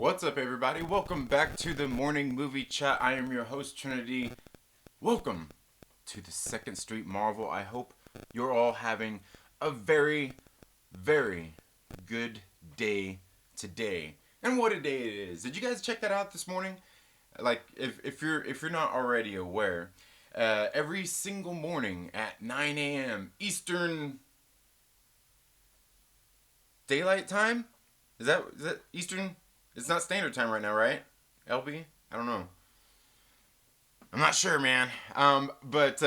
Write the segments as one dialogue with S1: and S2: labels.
S1: What's up, everybody? Welcome back to the morning movie chat. I am your host, Trinity. Welcome to the Second Street Marvel. I hope you're all having a very, very good day today. And what a day it is! Did you guys check that out this morning? Like, if you're not already aware, every single morning at 9 a.m. Eastern Daylight Time. Is that Eastern? It's not standard time right now, right? LB? I don't know. I'm not sure, man. But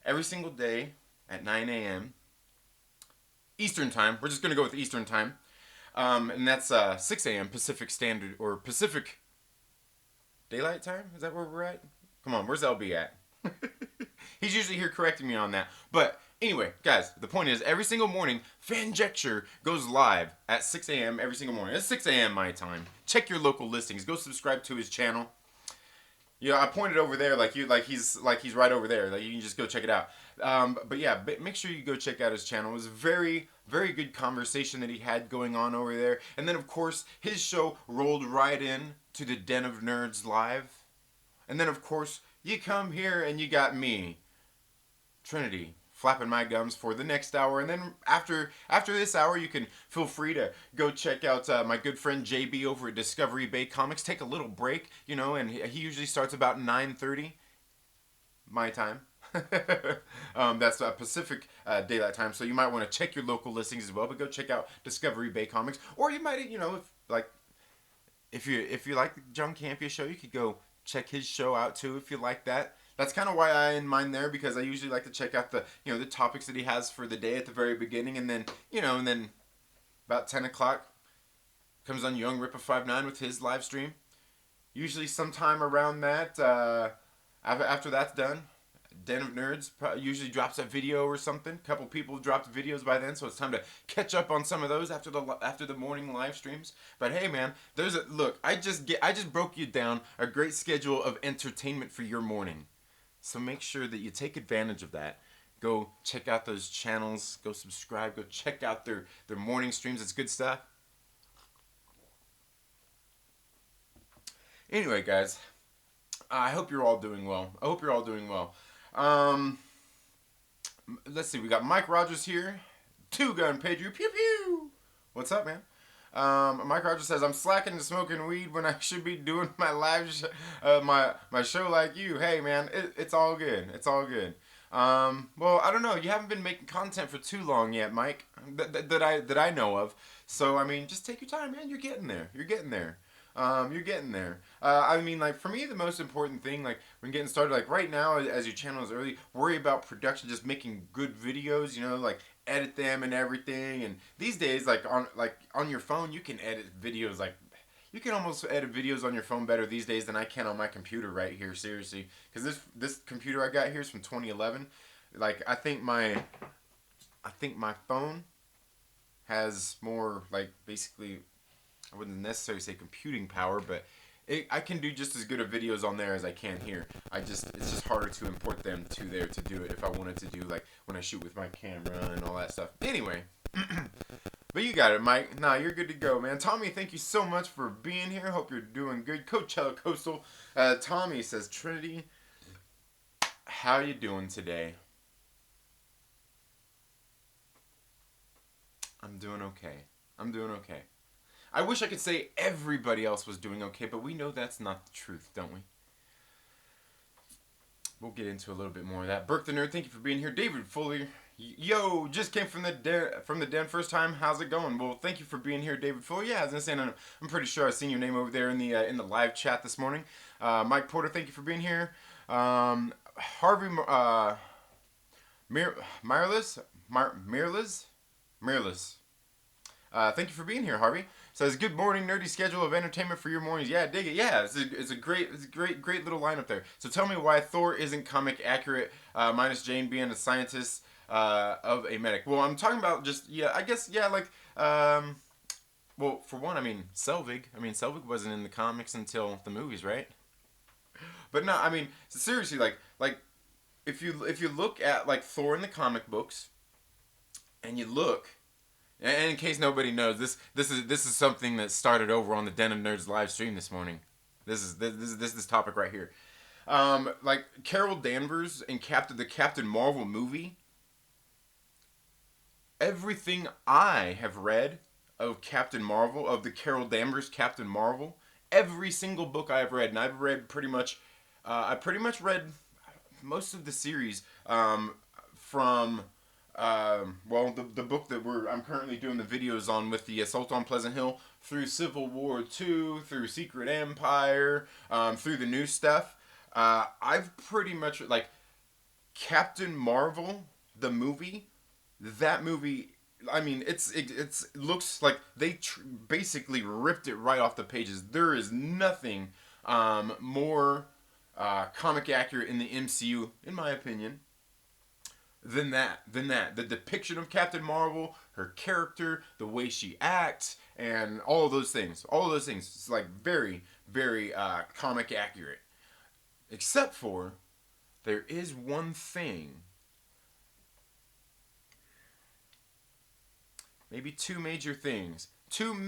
S1: every single day at 9 a.m. Eastern time, we're just going to go with Eastern time. And that's 6 a.m. Pacific Standard, or Pacific Daylight Time? Is that where we're at? Come on, where's LB at? He's usually here correcting me on that. But anyway, guys, the point is, every single morning, Fanjecture goes live at 6 a.m. every single morning. It's 6 a.m. my time. Check your local listings. Go subscribe to his channel. Yeah, I pointed over there he's right over there. Like, you can just go check it out. But yeah, make sure you go check out his channel. It was a very, very good conversation that he had going on over there. And then, of course, his show rolled right in to the Den of Nerds live. And then, of course, you come here and you got me, Trinity, flapping my gums for the next hour. And then after this hour, you can feel free to go check out my good friend JB over at Discovery Bay Comics. Take a little break, you know, and he usually starts about 9:30 my time. That's Pacific Daylight Time, so you might want to check your local listings as well. But go check out Discovery Bay Comics, or you might, you know, if you like the John Campea show, you could go check his show out too if you like that. That's kind of why I in mind there, because I usually like to check out the topics that he has for the day at the very beginning, and then about 10 o'clock comes on Young Ripper 59 with his live stream. Usually sometime around that, after that's done, Den of Nerds usually drops a video or something. A couple people have dropped videos by then, so it's time to catch up on some of those after the morning live streams. But hey, man, look. I just broke you down a great schedule of entertainment for your morning. So make sure that you take advantage of that. Go check out those channels. Go subscribe. Go check out their morning streams. It's good stuff. Anyway, guys, I hope you're all doing well. Let's see. We got Mike Rogers here. Two Gun Pedro. Pew pew. What's up, man? Mike Rogers says, I'm slacking and smoking weed when I should be doing my live my show like you. Hey, man, it's all good. It's all good. Well, I don't know. You haven't been making content for too long yet, Mike, that I know of. So, I mean, just take your time, man. You're getting there. You're getting there. I mean, like, for me, the most important thing, like, when getting started, like, right now, as your channel is early, worry about production, just making good videos, you know, like, edit them and everything. And these days, on your phone, you can edit videos, like, you can almost edit videos on your phone better these days than I can on my computer right here, seriously. Because this computer I got here is from 2011. Like, I think my phone has more, like, basically, I wouldn't necessarily say computing power, but I can do just as good of videos on there as I can here. It's just harder to import them to there to do it if I wanted to do, like, when I shoot with my camera and all that stuff. Anyway, but you got it, Mike. Nah, you're good to go, man. Tommy, thank you so much for being here. Hope you're doing good. Coachella Coastal. Tommy says, Trinity, how you doing today? I'm doing okay. I wish I could say everybody else was doing okay, but we know that's not the truth, don't we? We'll get into a little bit more of that. Burke the Nerd, thank you for being here. David Fuller, yo, just came from the den first time. How's it going? Well, thank you for being here, David Fuller. Yeah, I was gonna say, I'm pretty sure I've seen your name over there in the live chat this morning. Mike Porter, thank you for being here. Harvey Mirlis. Thank you for being here, Harvey. Says, good morning, nerdy schedule of entertainment for your mornings. Yeah, dig it. Yeah, it's a great little lineup there. So tell me why Thor isn't comic accurate, minus Jane being a scientist of a medic. Well, I'm talking about just, I guess, like, well, for one, I mean, Selvig wasn't in the comics until the movies, right? But no, I mean, seriously, like, if you look at, like, Thor in the comic books, and you look And in case nobody knows, this is something that started over on the Den of Nerds live stream this morning. This topic right here. Like Carol Danvers in the Captain Marvel movie. Everything I have read of Captain Marvel, of the Carol Danvers Captain Marvel, every single book I've read, and I've read pretty much, I pretty much read most of the series from well, the book that I'm currently doing the videos on with the Assault on Pleasant Hill through Civil War II, through Secret Empire, through the new stuff. I've pretty much like Captain Marvel, the movie. That movie, I mean, it looks like they basically ripped it right off the pages. There is nothing more comic accurate in the MCU, in my opinion, than that. The depiction of Captain Marvel, her character, the way she acts, and all of those things. All of those things. It's like very, very comic accurate. Except for there is one thing, maybe two major things, that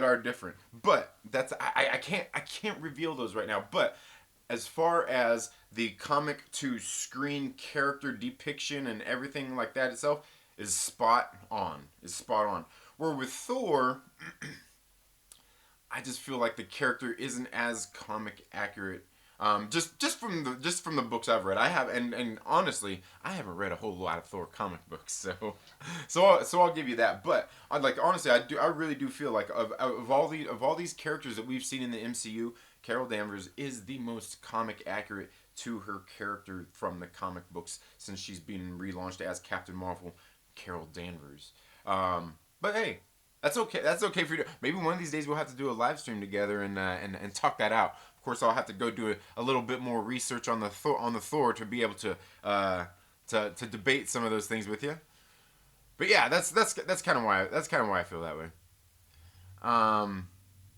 S1: are different. But that's I can't reveal those right now. But as far as the comic to screen character depiction and everything like that itself is spot on. Where with Thor, I just feel like the character isn't as comic accurate. Just from the books I've read, I have, and honestly, I haven't read a whole lot of Thor comic books, so I'll give you that. But I'd like honestly, I really do feel like of all these characters that we've seen in the MCU, Carol Danvers is the most comic accurate to her character from the comic books since she's been relaunched as Captain Marvel, Carol Danvers. But hey, that's okay. That's okay for you. Maybe one of these days we'll have to do a live stream together and talk that out. Of course, I'll have to go do a little bit more research on the Thor to be able to debate some of those things with you. But yeah, that's kind of why I feel that way.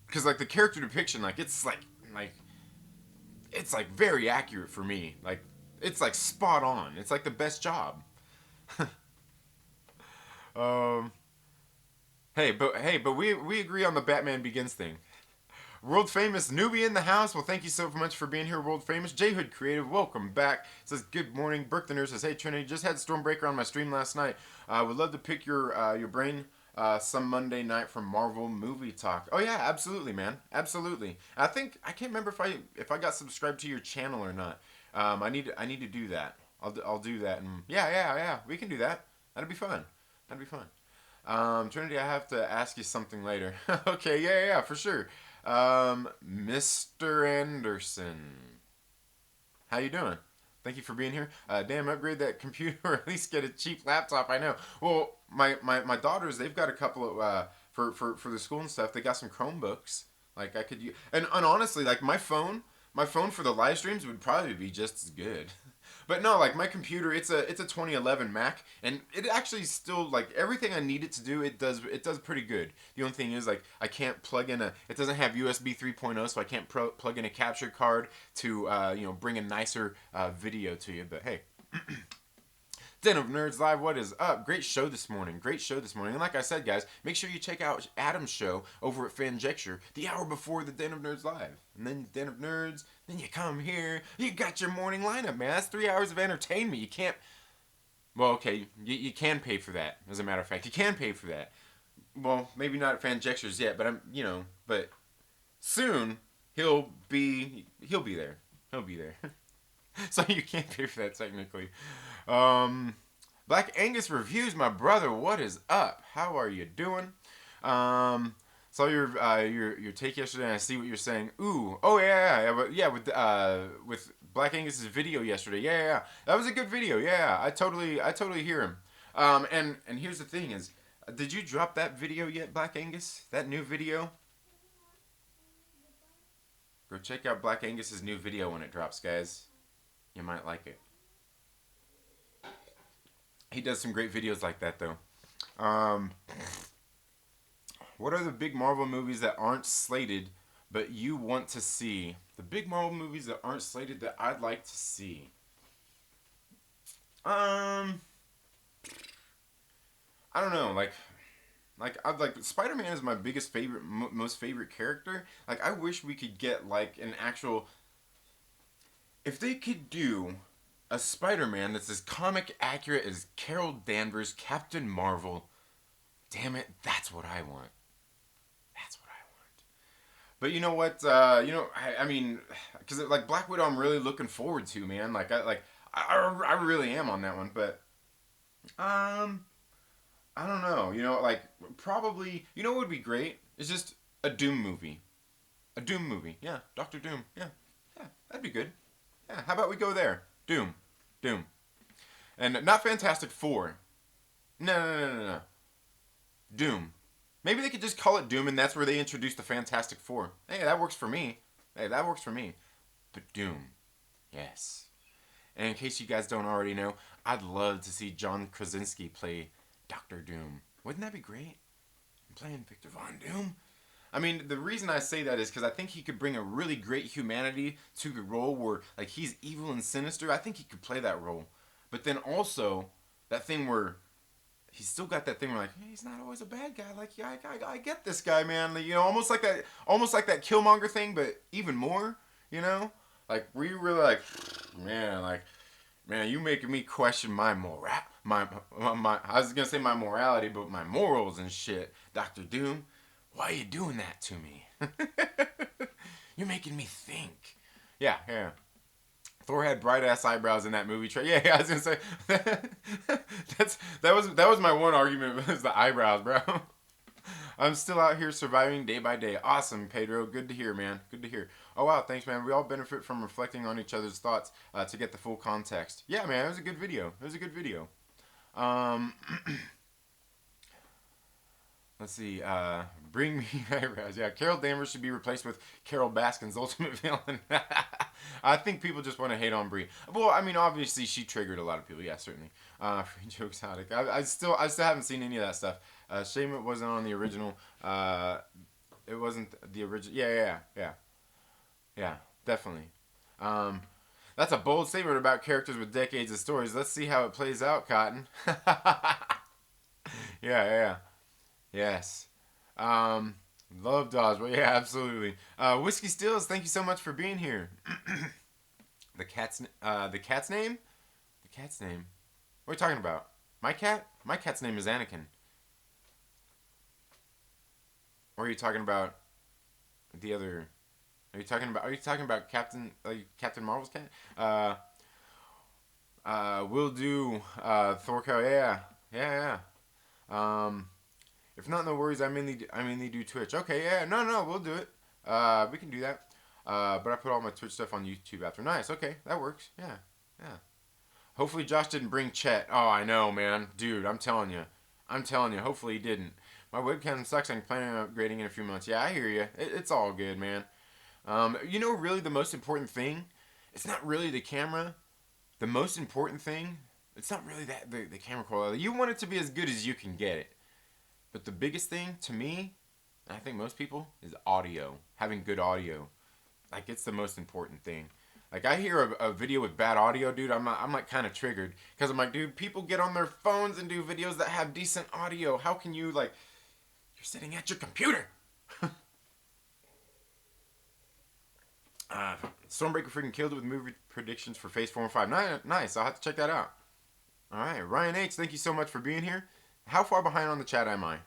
S1: Because like the character depiction, like it's like very accurate for me. Like it's like spot on. It's like the best job. um, but we agree on the Batman Begins thing. World famous newbie in the house. Well, thank you so much for being here, world famous. J Hood Creative, welcome back. Says good morning. Burke the Nurse says, hey Trinity, just had Stormbreaker on my stream last night. Would love to pick your brain some Monday night for Marvel movie talk. Oh yeah, absolutely, man, absolutely. I can't remember if I got subscribed to your channel or not. I need to do that. I'll do that, and yeah, we can do that. That'd be fun. Trinity, I have to ask you something later. Okay, yeah, for sure. Mr. Anderson, how you doing? Thank you for being here. Damn, upgrade that computer or at least get a cheap laptop. I know. Well, my daughters, they've got a couple of for the school and stuff. They got some Chromebooks. Like I could use, and honestly, like my phone for the live streams would probably be just as good. But no, like my computer, it's a 2011 Mac, and it actually still like everything I need it to do. It does pretty good. The only thing is like I can't plug in it doesn't have USB 3.0, so I can't plug in a capture card to bring a nicer video to you. But hey. Den of Nerds Live, what is up? Great show this morning. And like I said, guys, make sure you check out Adam's show over at Fanjecture the hour before the Den of Nerds Live. And then Den of Nerds, then you come here. You got your morning lineup, man. That's 3 hours of entertainment. You can't... Well, okay, you can pay for that, as a matter of fact. You can pay for that. Well, maybe not at Fanjectures yet, but but soon he'll be there. So you can't pay for that technically. Black Angus Reviews, my brother, what is up? How are you doing? Saw your take yesterday, and I see what you're saying. Ooh, oh yeah, with Black Angus's video yesterday. Yeah, that was a good video. Yeah, I totally hear him. And here's the thing is, did you drop that video yet, Black Angus? That new video? Go check out Black Angus's new video when it drops, guys. You might like it. He does some great videos like that, though. What are the big Marvel movies that aren't slated but you want to see? The big Marvel movies that aren't slated that I'd like to see. I don't know, like Spider-Man is my biggest favorite, most favorite character. Like I wish we could get like an actual, if they could do a Spider-Man that's as comic accurate as Carol Danvers, Captain Marvel. Damn it, that's what I want. That's what I want. But you know what? I mean, because like Black Widow, I'm really looking forward to, man. I really am on that one. But um, I don't know. Like probably, what would be great? It's just a Doom movie. A Doom movie. Yeah, Doctor Doom. Yeah, yeah, that'd be good. Yeah, how about we go there? Doom, Doom, and not Fantastic Four. No, no, no, no, no. Doom. Maybe they could just call it Doom, and that's where they introduce the Fantastic Four. Hey, that works for me. Hey, that works for me. But Doom, yes. And in case you guys don't already know, I'd love to see John Krasinski play Doctor Doom. Wouldn't that be great? I'm playing Victor Von Doom. I mean, the reason I say that is because I think he could bring a really great humanity to the role where, like, he's evil and sinister. I think he could play that role. But then also, that thing where he's still got that thing where, like, hey, he's not always a bad guy. Like, yeah, I get this guy, man. Like, almost like that Killmonger thing, but even more, Like, we really, like, man, you making me question my I was going to say my morality, but my morals and shit. Dr. Doom. Why are you doing that to me? You're making me think. Yeah, yeah. Thor had bright ass eyebrows in that movie. Yeah, I was gonna say that was my one argument was the eyebrows, bro. I'm still out here surviving day by day. Awesome, Pedro. Good to hear, man. Good to hear. Oh wow, thanks, man. We all benefit from reflecting on each other's thoughts to get the full context. Yeah, man, it was a good video. It was a good video. Um. Let's see. Bring me eyebrows. Yeah, Carol Danvers should be replaced with Carol Baskin's ultimate villain. I think people just want to hate on Brie. Well, I mean, obviously she triggered a lot of people. Yeah, certainly. Free Joe Exotic. I still haven't seen any of that stuff. Shame it wasn't on the original. It wasn't the original. Yeah. Definitely. That's a bold statement about characters with decades of stories. Let's see how it plays out, Cotton. Yeah. Yes. Love Dodgeball. Yeah, absolutely. Whiskey Stills, thank you so much for being here. The cat's name? The cat's name? What are you talking about? My cat? My cat's name is Anakin. Or are you talking about the other? Are you talking about Captain Marvel's cat? We'll do Thor cow. Yeah. If not, no worries. I mainly do Twitch. Okay, yeah, no, we'll do it. We can do that. But I put all my Twitch stuff on YouTube after. Nice. Okay, that works. Yeah. Hopefully Josh didn't bring Chet. Oh, I know, man, dude. I'm telling you. Hopefully he didn't. My webcam sucks. I'm planning on upgrading in a few months. Yeah, I hear you. It's all good, man. Really the most important thing. It's not really the camera. The most important thing. It's not really that the camera quality. You want it to be as good as you can get it. But the biggest thing to me, and I think most people, is audio. Having good audio. Like, it's the most important thing. Like, I hear a video with bad audio, dude, I'm like kind of triggered. Because I'm like, dude, people get on their phones and do videos that have decent audio. How can you, like, you're sitting at your computer. Stormbreaker freaking killed it with movie predictions for Phase 4 and 5. Nice, I'll have to check that out. Alright, Ryan H, thank you so much for being here. How far behind on the chat am I?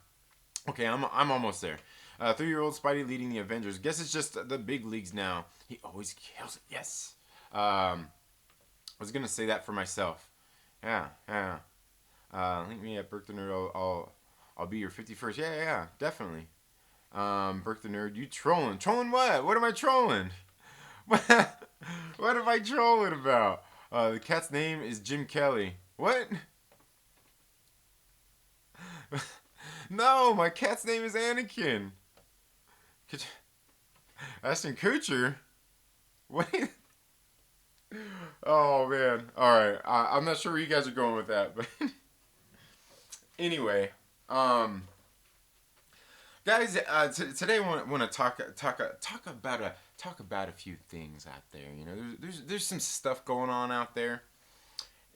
S1: Okay, I'm almost there. 3-year-old Spidey leading the Avengers. Guess it's just the big leagues now. He always kills it. Yes. I was gonna say that for myself. Yeah. Link me at Burke the Nerd. I'll be your 51st. Yeah, definitely. Burke the Nerd, you trolling? Trolling what? What am I trolling? What am I trolling about? The cat's name is Jim Kelly. What? No, my cat's name is Anakin. Ashton Kutcher? What? Oh, man. Alright. I'm not sure where you guys are going with that, but... Anyway. Guys, today I want to talk about a few things out there. There's some stuff going on out there.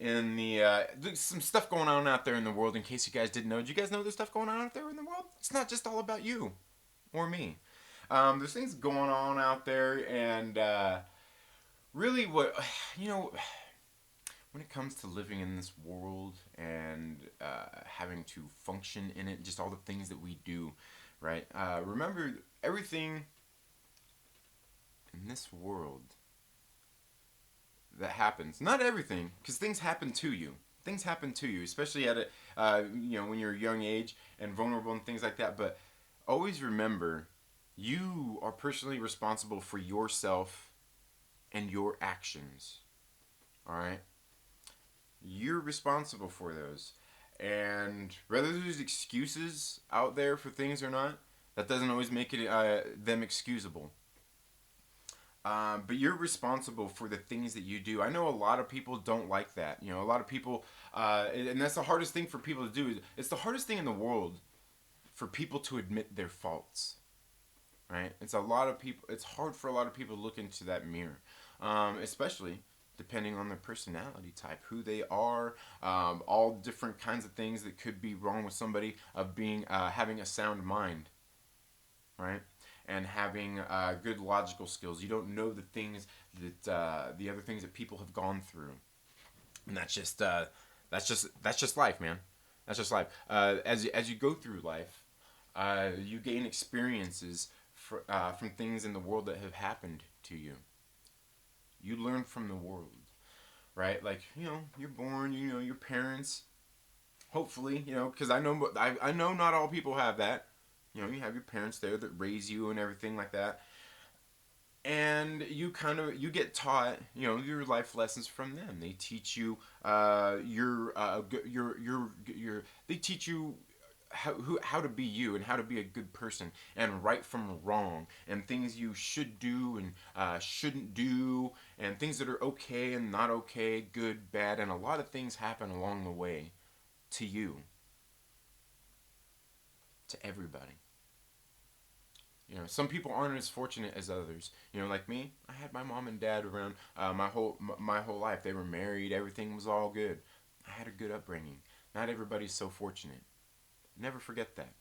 S1: in the there's some stuff going on out there in the world. In case you guys didn't know, did you guys know there's stuff going on out there in the world? It's not just all about you or me. There's things going on out there, and really, what you know, when it comes to living in this world and having to function in it, just all the things that we do, right? Remember, everything in this world that happens, not everything, because things happen to you. Things happen to you, especially at a, when you're a young age and vulnerable and things like that. But always remember, you are personally responsible for yourself and your actions. All right? You're responsible for those. And whether there's excuses out there for things or not, that doesn't always make it them excusable. But you're responsible for the things that you do. I know a lot of people don't like that. You know, a lot of people, and that's the hardest thing for people to do. It's the hardest thing in the world for people to admit their faults. Right? It's a lot of people. It's hard for a lot of people to look into that mirror, especially depending on their personality type, who they are, all different kinds of things that could be wrong with somebody of being having a sound mind, right? And having good logical skills. You don't know the things that the other things that people have gone through, and that's just life, man. That's just life. As you go through life, you gain experiences from things in the world that have happened to you. You learn from the world, right? Like, you're born. Your parents. Hopefully, because I know not all people have that. You have your parents there that raise you and everything like that, and you get taught your life lessons from them. They teach you they teach you how to be you and how to be a good person and right from wrong and things you should do and shouldn't do and things that are okay and not okay, good, bad, and a lot of things happen along the way to you, to everybody. Some people aren't as fortunate as others. Like me, I had my mom and dad around my whole life. They were married. Everything was all good. I had a good upbringing. Not everybody's so fortunate. Never forget that.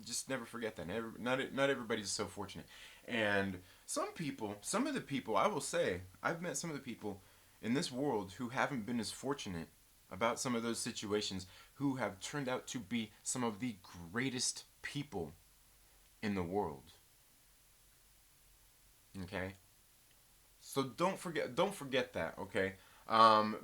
S1: Just never forget that. Not everybody's so fortunate. And some of the people, I will say, I've met some of the people in this world who haven't been as fortunate about some of those situations, who have turned out to be some of the greatest people in the world. Okay? So don't forget that, okay?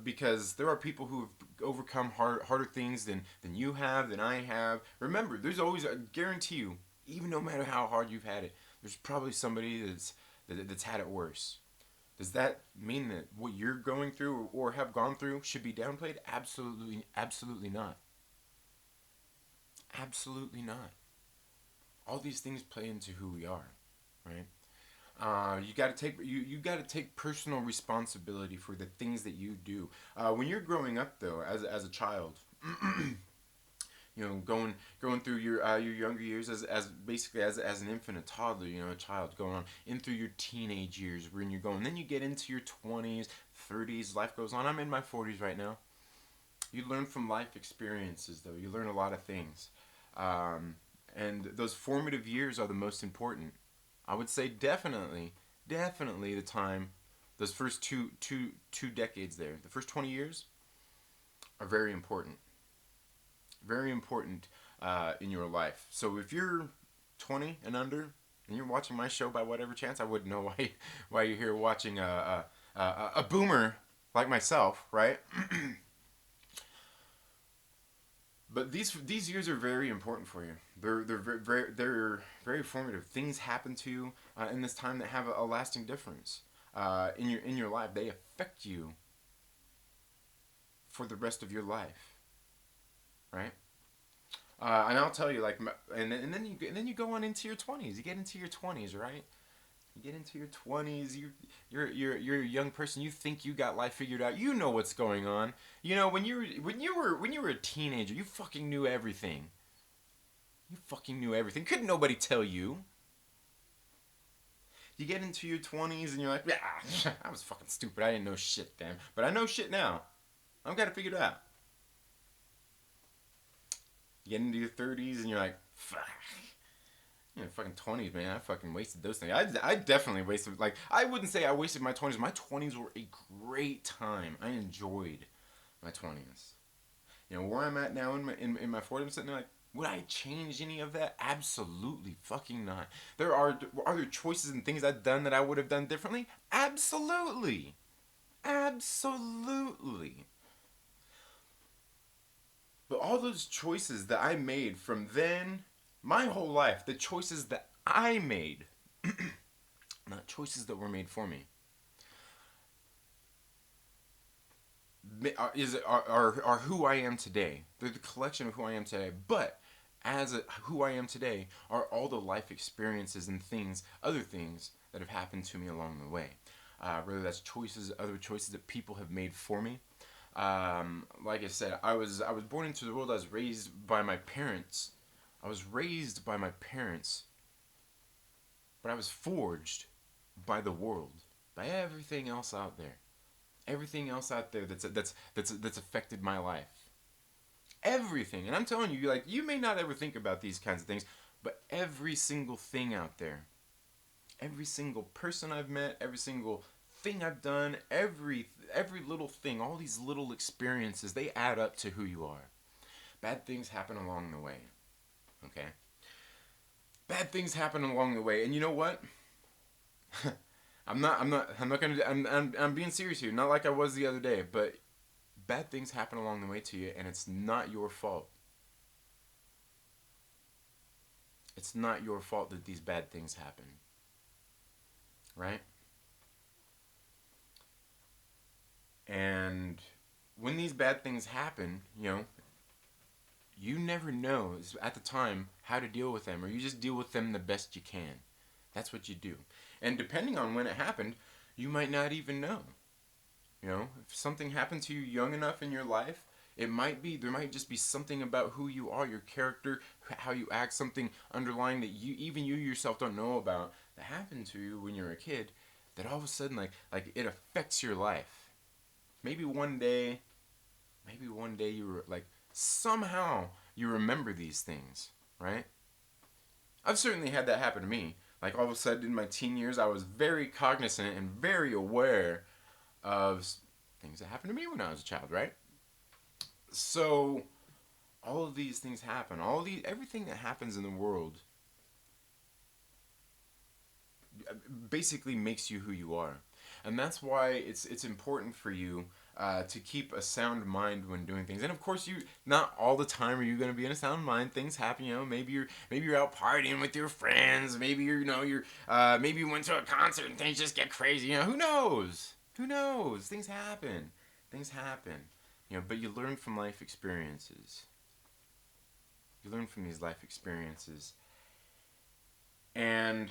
S1: Because there are people who have overcome harder things than you have, than I have. Remember, there's always, I guarantee you, even no matter how hard you've had it, there's probably somebody that's had it worse. Does that mean that what you're going through or have gone through should be downplayed? Absolutely not. Absolutely not. All these things play into who we are, right? You got to take personal responsibility for the things that you do. When you're growing up, though, as a child, going through your younger years as basically as an infant, a toddler, a child going on in through your teenage years, when you're going, then you get into your 20s, 30s. Life goes on. I'm in my 40s right now. You learn from life experiences, though. You learn a lot of things. And those formative years are the most important. I would say definitely the time, those first two decades there, the first 20 years are very important. Very important in your life. So if you're 20 and under, and you're watching my show by whatever chance, I wouldn't know why you're here watching a boomer like myself, right? But these years are very important for you. They're very formative. Things happen to you in this time that have a lasting difference in your life. They affect you for the rest of your life, right? And I'll tell you, like, and then you go on into your 20s. You get into your 20s, right? You get into your 20s, you're a young person, you think you got life figured out. You know what's going on. When you were a teenager, you fucking knew everything. You fucking knew everything. Couldn't nobody tell you. You get into your 20s and you're like, yeah, I was fucking stupid. I didn't know shit then. But I know shit now. I've got to figure it out. You get into your 30s and you're like, fuck. Fucking 20s, man. I fucking wasted those things. I definitely wasted, like, I wouldn't say I wasted my 20s. My 20s were a great time. I enjoyed my 20s. Where I'm at now in my 40s, I'm sitting there like, would I change any of that? Absolutely fucking not. Are there choices and things I've done that I would have done differently? Absolutely. Absolutely. But all those choices that I made from then, my whole life, the choices that I made, not choices that were made for me, are who I am today. They're the collection of who I am today. But who I am today are all the life experiences and other things that have happened to me along the way. Whether that's other choices that people have made for me. Like I said, I was born into the world. I was raised by my parents. But I was forged by the world, by everything else out there. Everything else out there that's affected my life. Everything. And I'm telling you, like, you may not ever think about these kinds of things, but every single thing out there, every single person I've met, every single thing I've done, every little thing, all these little experiences, they add up to who you are. Bad things happen along the way. Okay? Bad things happen along the way. And you know what? I'm being serious here. Not like I was the other day, but bad things happen along the way to you, and it's not your fault. It's not your fault that these bad things happen. Right? And when these bad things happen, you never know at the time how to deal with them, or you just deal with them the best you can. That's what you do. And depending on when it happened, you might not even know. If something happened to you young enough in your life, there might just be something about who you are, your character, how you act, something underlying that you yourself don't know about that happened to you when you were a kid, that all of a sudden like it affects your life. Maybe one day you were like, somehow you remember these things, right? I've certainly had that happen to me. Like, all of a sudden in my teen years, I was very cognizant and very aware of things that happened to me when I was a child, right? So all of these things happen. Everything that happens in the world basically makes you who you are. And that's why it's important for you to keep a sound mind when doing things. And of course, not all the time are you going to be in a sound mind. Things happen. Maybe you're out partying with your friends. Maybe maybe you went to a concert and things just get crazy. Who knows? Who knows? Things happen. Things happen. But you learn from life experiences. You learn from these life experiences, and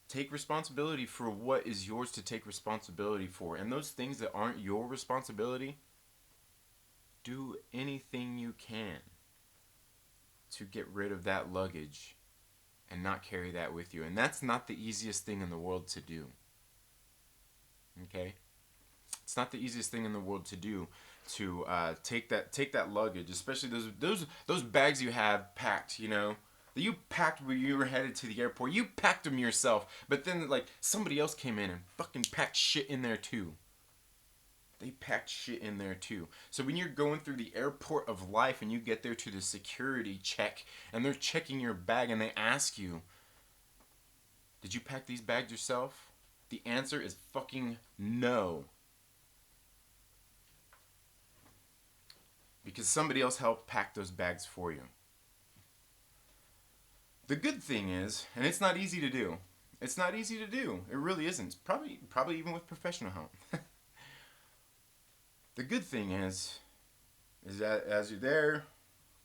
S1: take responsibility for what is yours to take responsibility for. And those things that aren't your responsibility, do anything you can to get rid of that luggage and not carry that with you. And that's not the easiest thing in the world to do. Okay? It's not the easiest thing in the world to do, to take that luggage, especially those bags you have packed, that you packed when you were headed to the airport. You packed them yourself, but then like somebody else came in and fucking packed shit in there too. They packed shit in there too. So when you're going through the airport of life and you get there to the security check and they're checking your bag and they ask you, did you pack these bags yourself? The answer is fucking no. Because somebody else helped pack those bags for you. The good thing is, and it's not easy to do. It's not easy to do. It really isn't. Probably even with professional help. The good thing is that as you're there,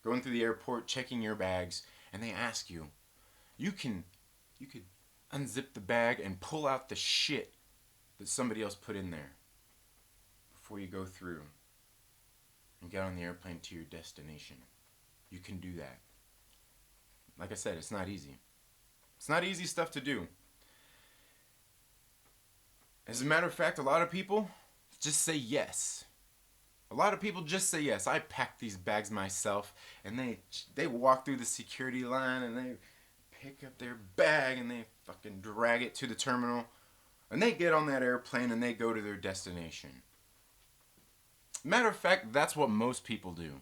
S1: going through the airport, checking your bags, and they ask you, you could unzip the bag and pull out the shit that somebody else put in there before you go through and get on the airplane to your destination. You can do that. Like I said, it's not easy. It's not easy stuff to do. As a matter of fact, a lot of people just say yes. A lot of people just say yes. I pack these bags myself, and they walk through the security line and they pick up their bag and they fucking drag it to the terminal, and they get on that airplane and they go to their destination. Matter of fact, that's what most people do.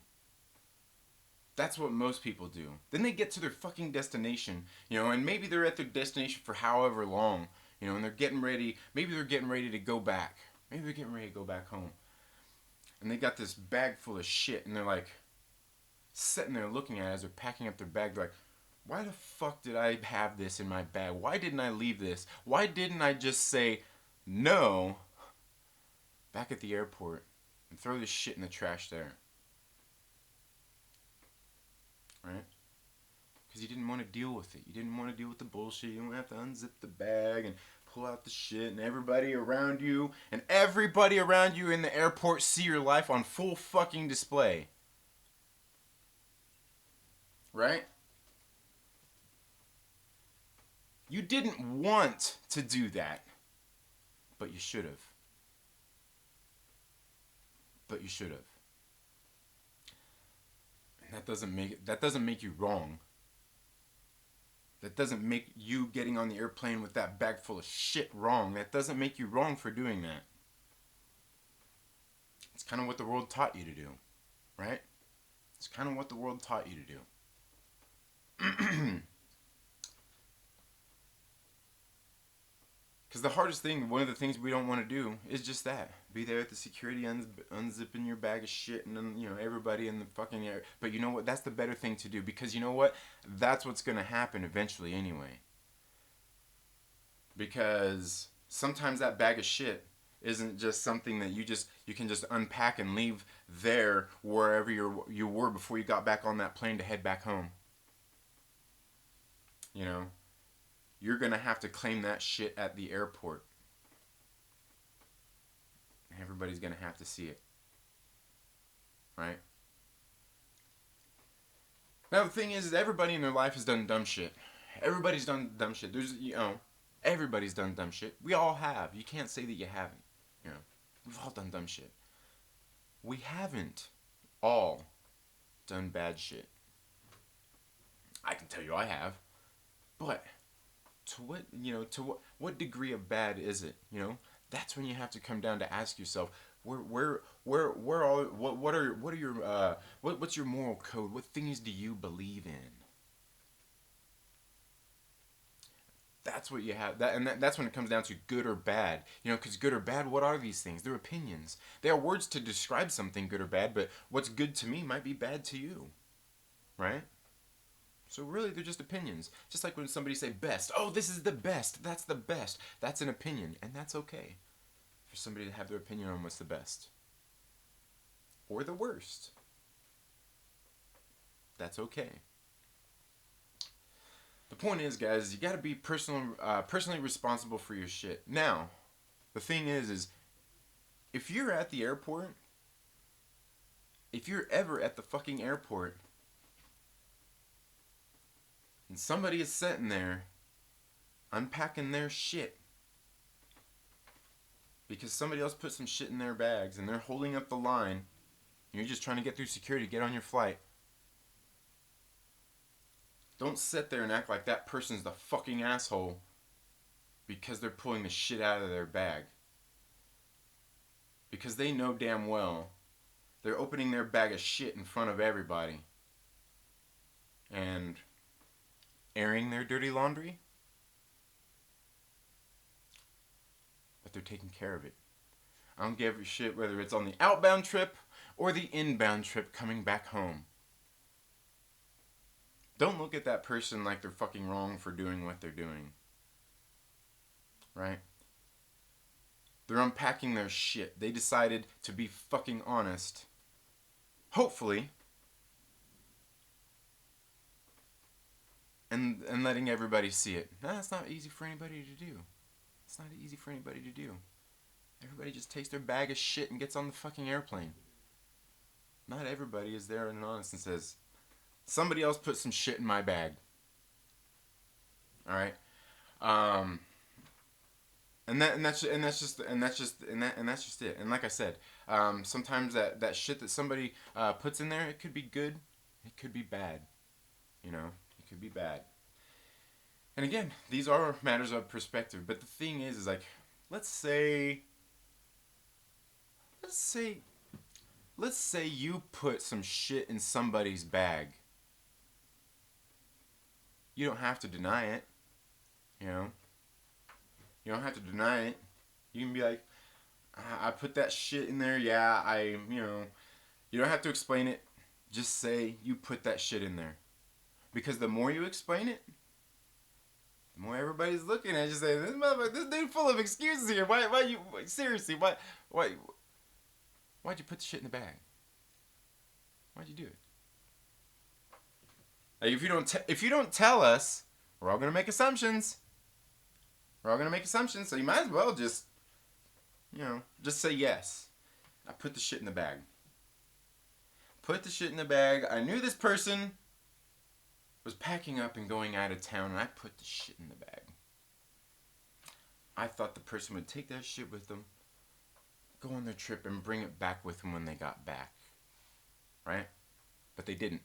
S1: That's what most people do. Then they get to their fucking destination, and maybe they're at their destination for however long, and they're getting ready. Maybe they're getting ready to go back. Maybe they're getting ready to go back home. And they got this bag full of shit, and they're like sitting there looking at it as they're packing up their bag. They're like, why the fuck did I have this in my bag? Why didn't I leave this? Why didn't I just say no back at the airport and throw this shit in the trash there? Right? Because you didn't want to deal with it. You didn't want to deal with the bullshit. You don't have to unzip the bag and pull out the shit, and everybody around you in the airport see your life on full fucking display. Right? You didn't want to do that, but you should have. And that doesn't make you wrong. That doesn't make you getting on the airplane with that bag full of shit wrong. That doesn't make you wrong for doing that. It's kind of what the world taught you to do, right? It's kind of what the world taught you to do. Because the hardest thing, one of the things we don't want to do is just that. Be there at the security, unzipping your bag of shit, and then, everybody in the fucking air. But you know what? That's the better thing to do. Because you know what? That's what's going to happen eventually anyway. Because sometimes that bag of shit isn't just something that you can just unpack and leave there wherever you were before you got back on that plane to head back home. You're going to have to claim that shit at the airport. Everybody's going to have to see it. Right? Now, the thing is everybody in their life has done dumb shit. Everybody's done dumb shit. Everybody's done dumb shit. We all have. You can't say that you haven't. We've all done dumb shit. We haven't all done bad shit. I can tell you I have. But to what degree of bad is it? That's when you have to come down to ask yourself, what's your moral code? What things do you believe in? That's what you have. That's when it comes down to good or bad. Because good or bad, what are these things? They're opinions. They are words to describe something good or bad, but what's good to me might be bad to you. Right? So really, they're just opinions. Just like when somebody say best. Oh, this is the best. That's the best. That's an opinion. And that's okay. For somebody to have their opinion on what's the best. Or the worst. That's okay. The point is, guys, you gotta be personally responsible for your shit. Now, the thing is if you're at the airport, if you're ever at the fucking airport, and somebody is sitting there unpacking their shit because somebody else put some shit in their bags and they're holding up the line and you're just trying to get through security to get on your flight, don't sit there and act like that person's the fucking asshole because they're pulling the shit out of their bag. Because they know damn well they're opening their bag of shit in front of everybody and airing their dirty laundry, but they're taking care of it. I don't give a shit whether it's on the outbound trip or the inbound trip coming back home. Don't look at that person like they're fucking wrong for doing what they're doing. Right? They're unpacking their shit. They decided to be fucking honest. Hopefully. And letting everybody see it. That's not easy for anybody to do. It's not easy for anybody to do. Everybody just takes their bag of shit and gets on the fucking airplane. Not everybody is there and honest and says, somebody else put some shit in my bag. Alright? that's just it. And like I said, sometimes that shit that somebody puts in there, it could be good, it could be bad. You know, it could be bad. And again, these are matters of perspective. But the thing is like, let's say, let's say, let's say you put some shit in somebody's bag. You don't have to deny it. You know, you don't have to deny it. You can be like, I put that shit in there. Yeah, you don't have to explain it. Just say you put that shit in there. Because the more you explain it, the more everybody's looking at you saying, this motherfucker, this dude full of excuses here. Seriously, why'd you put the shit in the bag? Why'd you do it? Like if you don't tell us, we're all gonna make assumptions. We're all gonna make assumptions, so you might as well just say yes. I put the shit in the bag. Put the shit in the bag. I knew this person was packing up and going out of town, and I put the shit in the bag. I thought the person would take that shit with them, go on their trip, and bring it back with them when they got back. Right? But they didn't.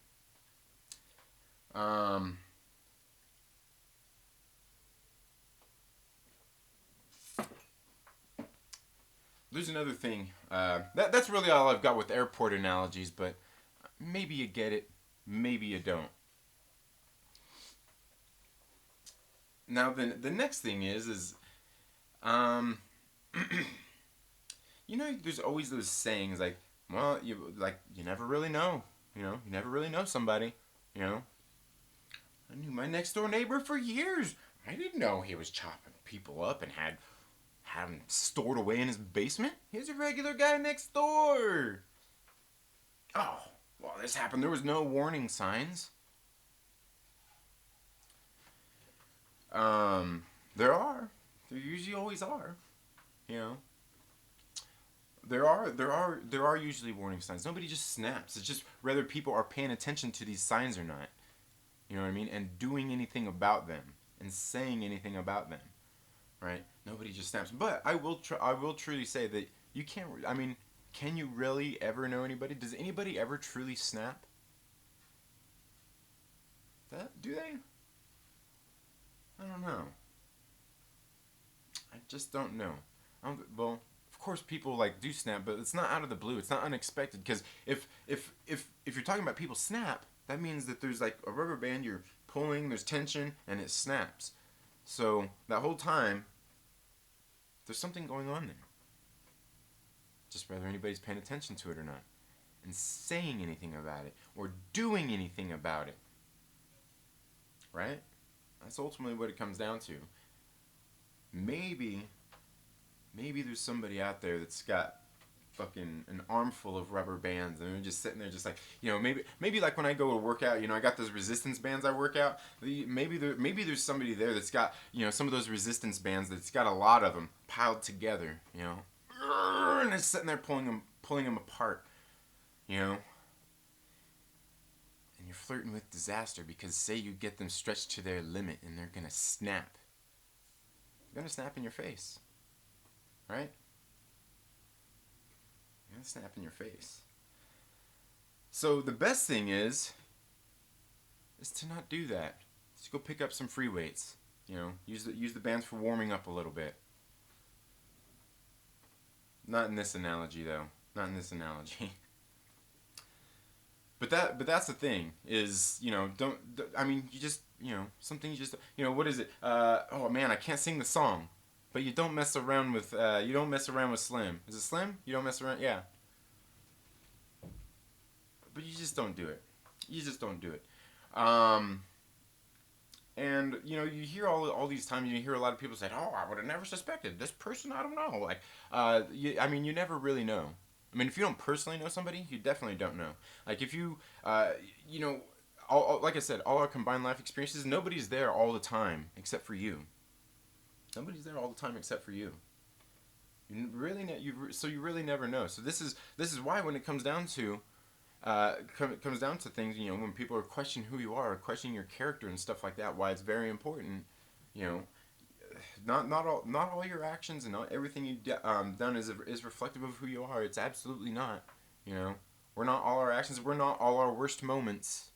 S1: There's another thing. That's really all I've got with airport analogies, but maybe you get it, maybe you don't. Now the next thing is there's always those sayings like, well, you never really know. You never really know somebody. I knew my next door neighbor for years. I didn't know he was chopping people up and had them stored away in his basement. He's a regular guy next door. Oh, well, this happened. There was no warning signs. There are. There usually always are. You know. There are usually warning signs. Nobody just snaps. It's just whether people are paying attention to these signs or not. You know what I mean? And doing anything about them and saying anything about them, right? Nobody just snaps. But I will truly say that you can't. I mean, can you really ever know anybody? Does anybody ever truly snap? Do they? I don't know. I just don't know. Well, of course people do snap, but it's not out of the blue. It's not unexpected. Because if you're talking about people snap, that means that there's a rubber band you're pulling, there's tension, and it snaps. So that whole time, there's something going on there. Just whether anybody's paying attention to it or not. And saying anything about it. Or doing anything about it. Right? That's ultimately what it comes down to. Maybe there's somebody out there that's got fucking an armful of rubber bands and they're just sitting there maybe when I go to work out, I got those resistance bands I work out. Maybe there's somebody there that's got, some of those resistance bands that's got a lot of them piled together, and it's sitting there pulling them apart, And you're flirting with disaster because say you get them stretched to their limit and they're gonna snap. They're gonna snap in your face. Right? They're gonna snap in your face. So the best thing is to not do that. Just go pick up some free weights. Use the bands for warming up a little bit. Not in this analogy though. Not in this analogy. But that's the thing is, what is it? Oh man, I can't sing the song. But you don't mess around with Slim. Is it Slim? You don't mess around, yeah. But you just don't do it. You just don't do it. And you hear all these times. You hear a lot of people say, "Oh, I would have never suspected this person." I don't know. You never really know. I mean, if you don't personally know somebody, you definitely don't know. If you, like I said, all our combined life experiences, nobody's there all the time except for you. Nobody's there all the time except for you. You really never know. So this is why when it comes down to things, when people are questioning who you are, questioning your character and stuff like that, why it's very important, not all your actions and not everything done is reflective of who you are. It's absolutely not. You know, we're not all our actions. We're not all our worst moments.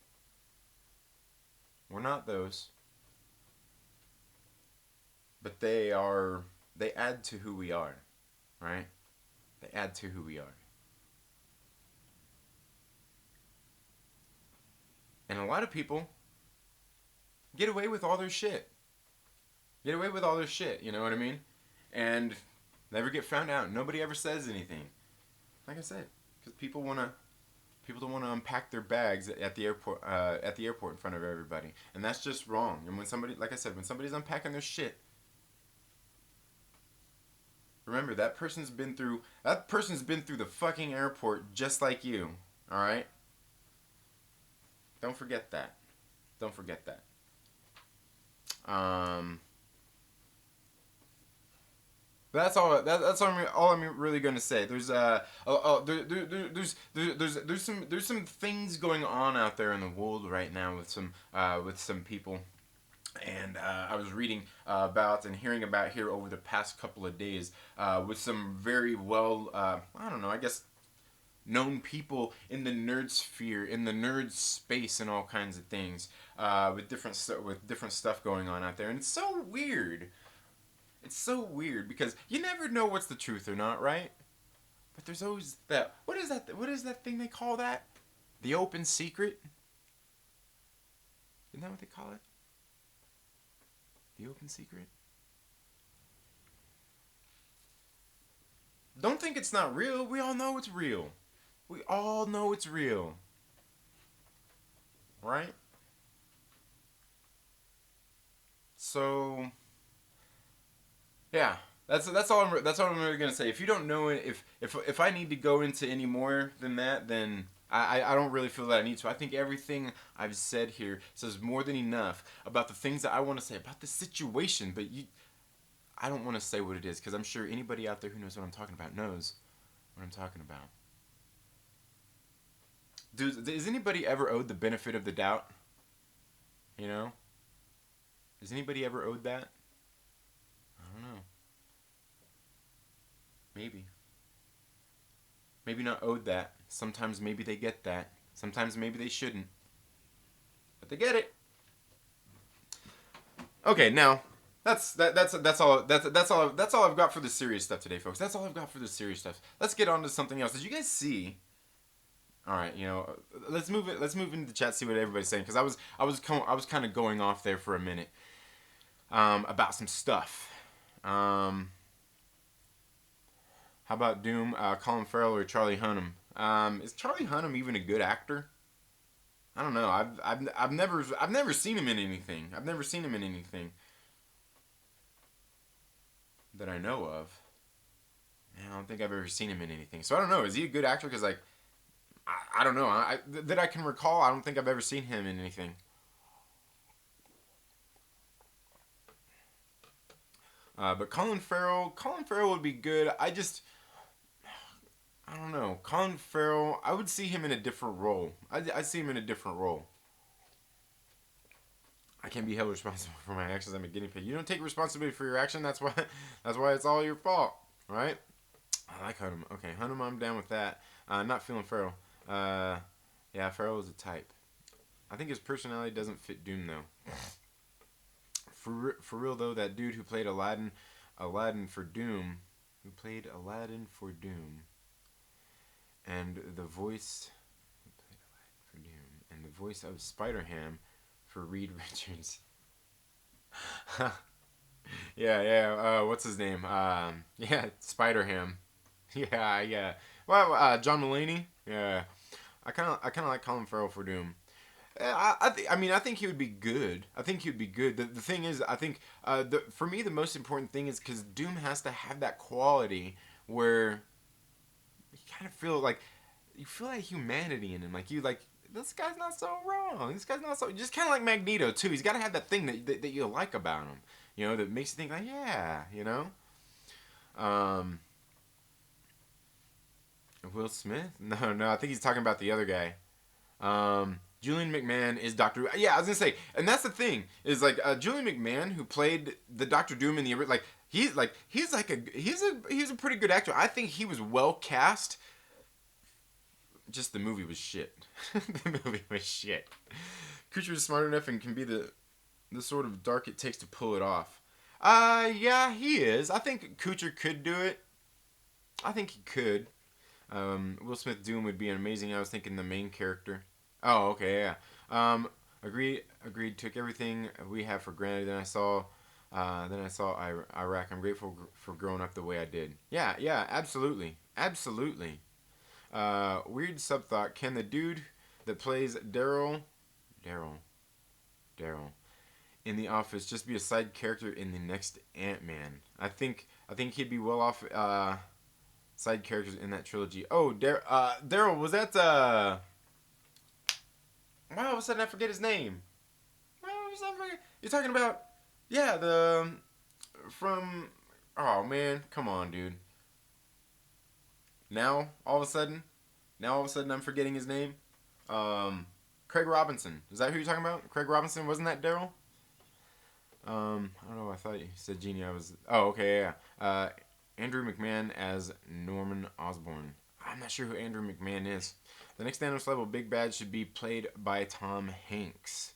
S1: We're not those. But they are. They add to who we are, right? They add to who we are. And a lot of people get away with all their shit. Get away with all their shit, you know what I mean? And never get found out. Nobody ever says anything. Like I said, because people don't want to unpack their bags at the airport in front of everybody, and that's just wrong. And when somebody, like I said, when somebody's unpacking their shit, remember that person's been through the fucking airport just like you. All right. Don't forget that. Don't forget that. That's all. That's all I'm really gonna say. There's some things going on out there in the world right now with some people, and I was reading about and hearing about here over the past couple of days with some very well I don't know, I guess known people in the nerd sphere, in the nerd space, and all kinds of things with different stuff going on out there, and it's so weird. It's so weird because you never know what's the truth or not, right? But there's always that. What is that? What is that thing they call that? The open secret? Isn't that what they call it? The open secret? Don't think it's not real. We all know it's real. We all know it's real. Right? So yeah, that's all I'm really gonna say. If you don't know it, if I need to go into any more than that, then I don't really feel that I need to. I think everything I've said here says more than enough about the things that I want to say about the situation. But I don't want to say what it is because I'm sure anybody out there who knows what I'm talking about knows what I'm talking about. Is anybody ever owed the benefit of the doubt? You know, has anybody ever owed that? I don't know. Maybe. Maybe not owed that. Sometimes maybe they get that. Sometimes maybe they shouldn't. But they get it. Okay, now that's all I've got for the serious stuff today, folks. That's all I've got for the serious stuff. Let's get on to something else. Did you guys see? All right, you know, let's move into the chat, see what everybody's saying, because I was kind of going off there for a minute about some stuff. How about Doom, Colin Farrell, or Charlie Hunnam? Is Charlie Hunnam even a good actor? I don't know. I've never seen him in anything. I've never seen him in anything that I know of. I don't think I've ever seen him in anything. So I don't know. Is he a good actor? Because like I don't know. That I can recall, I don't think I've ever seen him in anything. But Colin Farrell would be good. I don't know. Colin Farrell, I would see him in a different role. I see him in a different role. I can't be held responsible for my actions. I'm a guinea pig. You don't take responsibility for your action. That's why it's all your fault, right? I like Hunnam. Okay, Hunnam, I'm down with that. Not feeling Farrell. Yeah, Farrell is a type. I think his personality doesn't fit Doom though. For real though, that dude who played Aladdin for Doom, and the voice of Spider-Ham for Reed Richards. yeah. What's his name? Yeah, Spider-Ham. Yeah. Well, John Mulaney. Yeah, I kind of like Colin Farrell for Doom. I think he would be good. The thing is, I think for me the most important thing is because Doom has to have that quality where you kind of feel like humanity in him. Like you like this guy's not so wrong. This guy's not so just kind of like Magneto too. He's got to have that thing that you like about him. You know, that makes you think like yeah, you know. Will Smith? No, I think he's talking about the other guy. Julian McMahon is Doctor Doom. Yeah, I was gonna say, and that's the thing is like Julian McMahon who played the Doctor Doom in the like he's a pretty good actor. I think he was well cast. Just the movie was shit. The movie was shit. Creature is smart enough and can be the sort of dark it takes to pull it off. Yeah, he is. I think Kuchar could do it. I think he could. Will Smith Doom would be amazing. I was thinking the main character. Oh, okay, yeah. Agreed. Took everything we have for granted. Then I saw Iraq. I'm grateful for growing up the way I did. Yeah, absolutely. Weird sub thought. Can the dude that plays Daryl, in The Office just be a side character in the next Ant-Man? I think he'd be well off. Side characters in that trilogy. Oh, Daryl, was that wow, all of a sudden I forget his name. You're talking about, yeah, from, oh man, come on, dude. Now, all of a sudden I'm forgetting his name. Craig Robinson. Is that who you're talking about? Craig Robinson? Wasn't that Daryl? I don't know. I thought you said Genie. Oh, okay, yeah. Andrew McMahon as Norman Osborn. I'm not sure who Andrew McMahon is. The next Thanos level big bad should be played by Tom Hanks.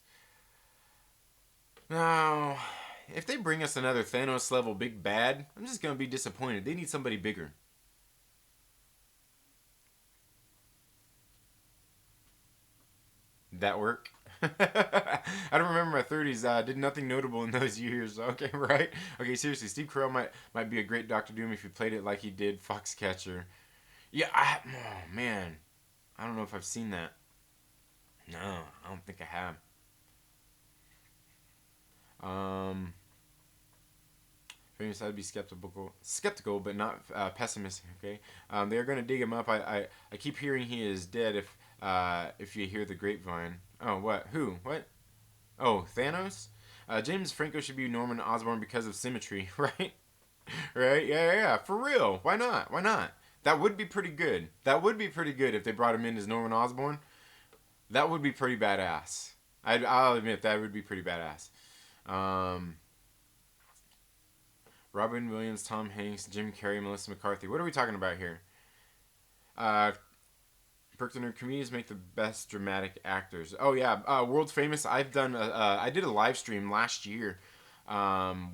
S1: Now, if they bring us another Thanos level big bad, I'm just gonna be disappointed. They need somebody bigger. That work? I don't remember my 30s. Did nothing notable in those years. Okay, right? Okay, seriously, Steve Carell might be a great Doctor Doom if he played it like he did Foxcatcher. Yeah, oh man, I don't know if I've seen that. No, I don't think I have. Famous, I'd be skeptical, but not pessimistic. Okay, they are gonna dig him up. I keep hearing he is dead. If you hear the grapevine. Oh, what? Who? What? Oh, Thanos. James Franco should be Norman Osborn because of symmetry, right? Right? Yeah. For real. Why not? That would be pretty good. If they brought him in as Norman Osborn. That would be pretty badass. I'll admit that would be pretty badass. Robin Williams, Tom Hanks, Jim Carrey, Melissa McCarthy. What are we talking about here? Perkiner comedians make the best dramatic actors. Oh yeah, world famous. I did a live stream last year,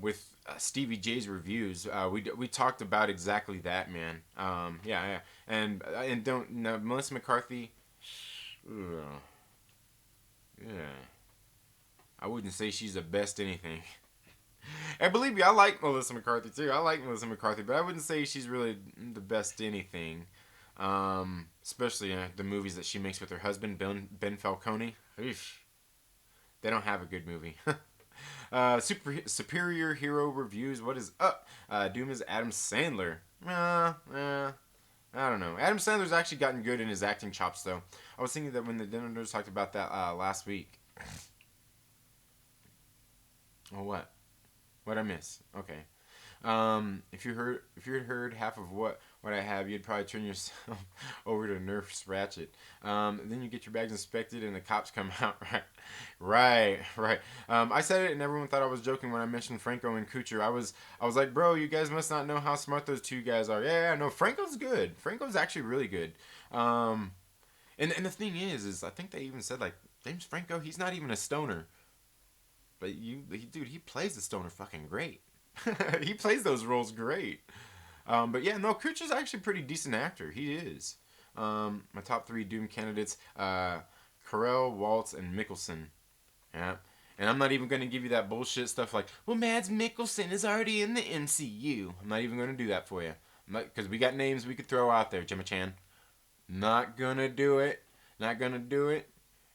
S1: with Stevie J's reviews. We talked about exactly that, man. Yeah, and don't no, Melissa McCarthy. Ugh. Yeah, I wouldn't say she's the best anything. And believe me, I like Melissa McCarthy too. But I wouldn't say she's really the best anything. Especially the movies that she makes with her husband Ben Falcone. Eesh. They don't have a good movie. Superior hero reviews. What is up? Doom is Adam Sandler. I don't know. Adam Sandler's actually gotten good in his acting chops, though. I was thinking that when the Dinner Nerds talked about that last week. Oh, what? What'd I miss? Okay. If you heard half of what I have, you'd probably turn yourself over to Nurse Ratchet. Then you get your bags inspected and the cops come out. Right. I said it and everyone thought I was joking when I mentioned Franco and Kuchar. I was like, bro, you guys must not know how smart those two guys are. Yeah, no, Franco's good. Franco's actually really good. And the thing is I think they even said like James Franco, he's not even a stoner, but dude, he plays the stoner fucking great. He plays those roles great. But yeah, no, Kuchar's actually a pretty decent actor. He is. My top 3 Doom candidates: Carell, Waltz, and Mickelson. Yeah, and I'm not even going to give you that bullshit stuff like, well, Mads Mikkelsen is already in the MCU. I'm not even going to do that for you, because we got names we could throw out there. Gemma Chan. Not gonna do it.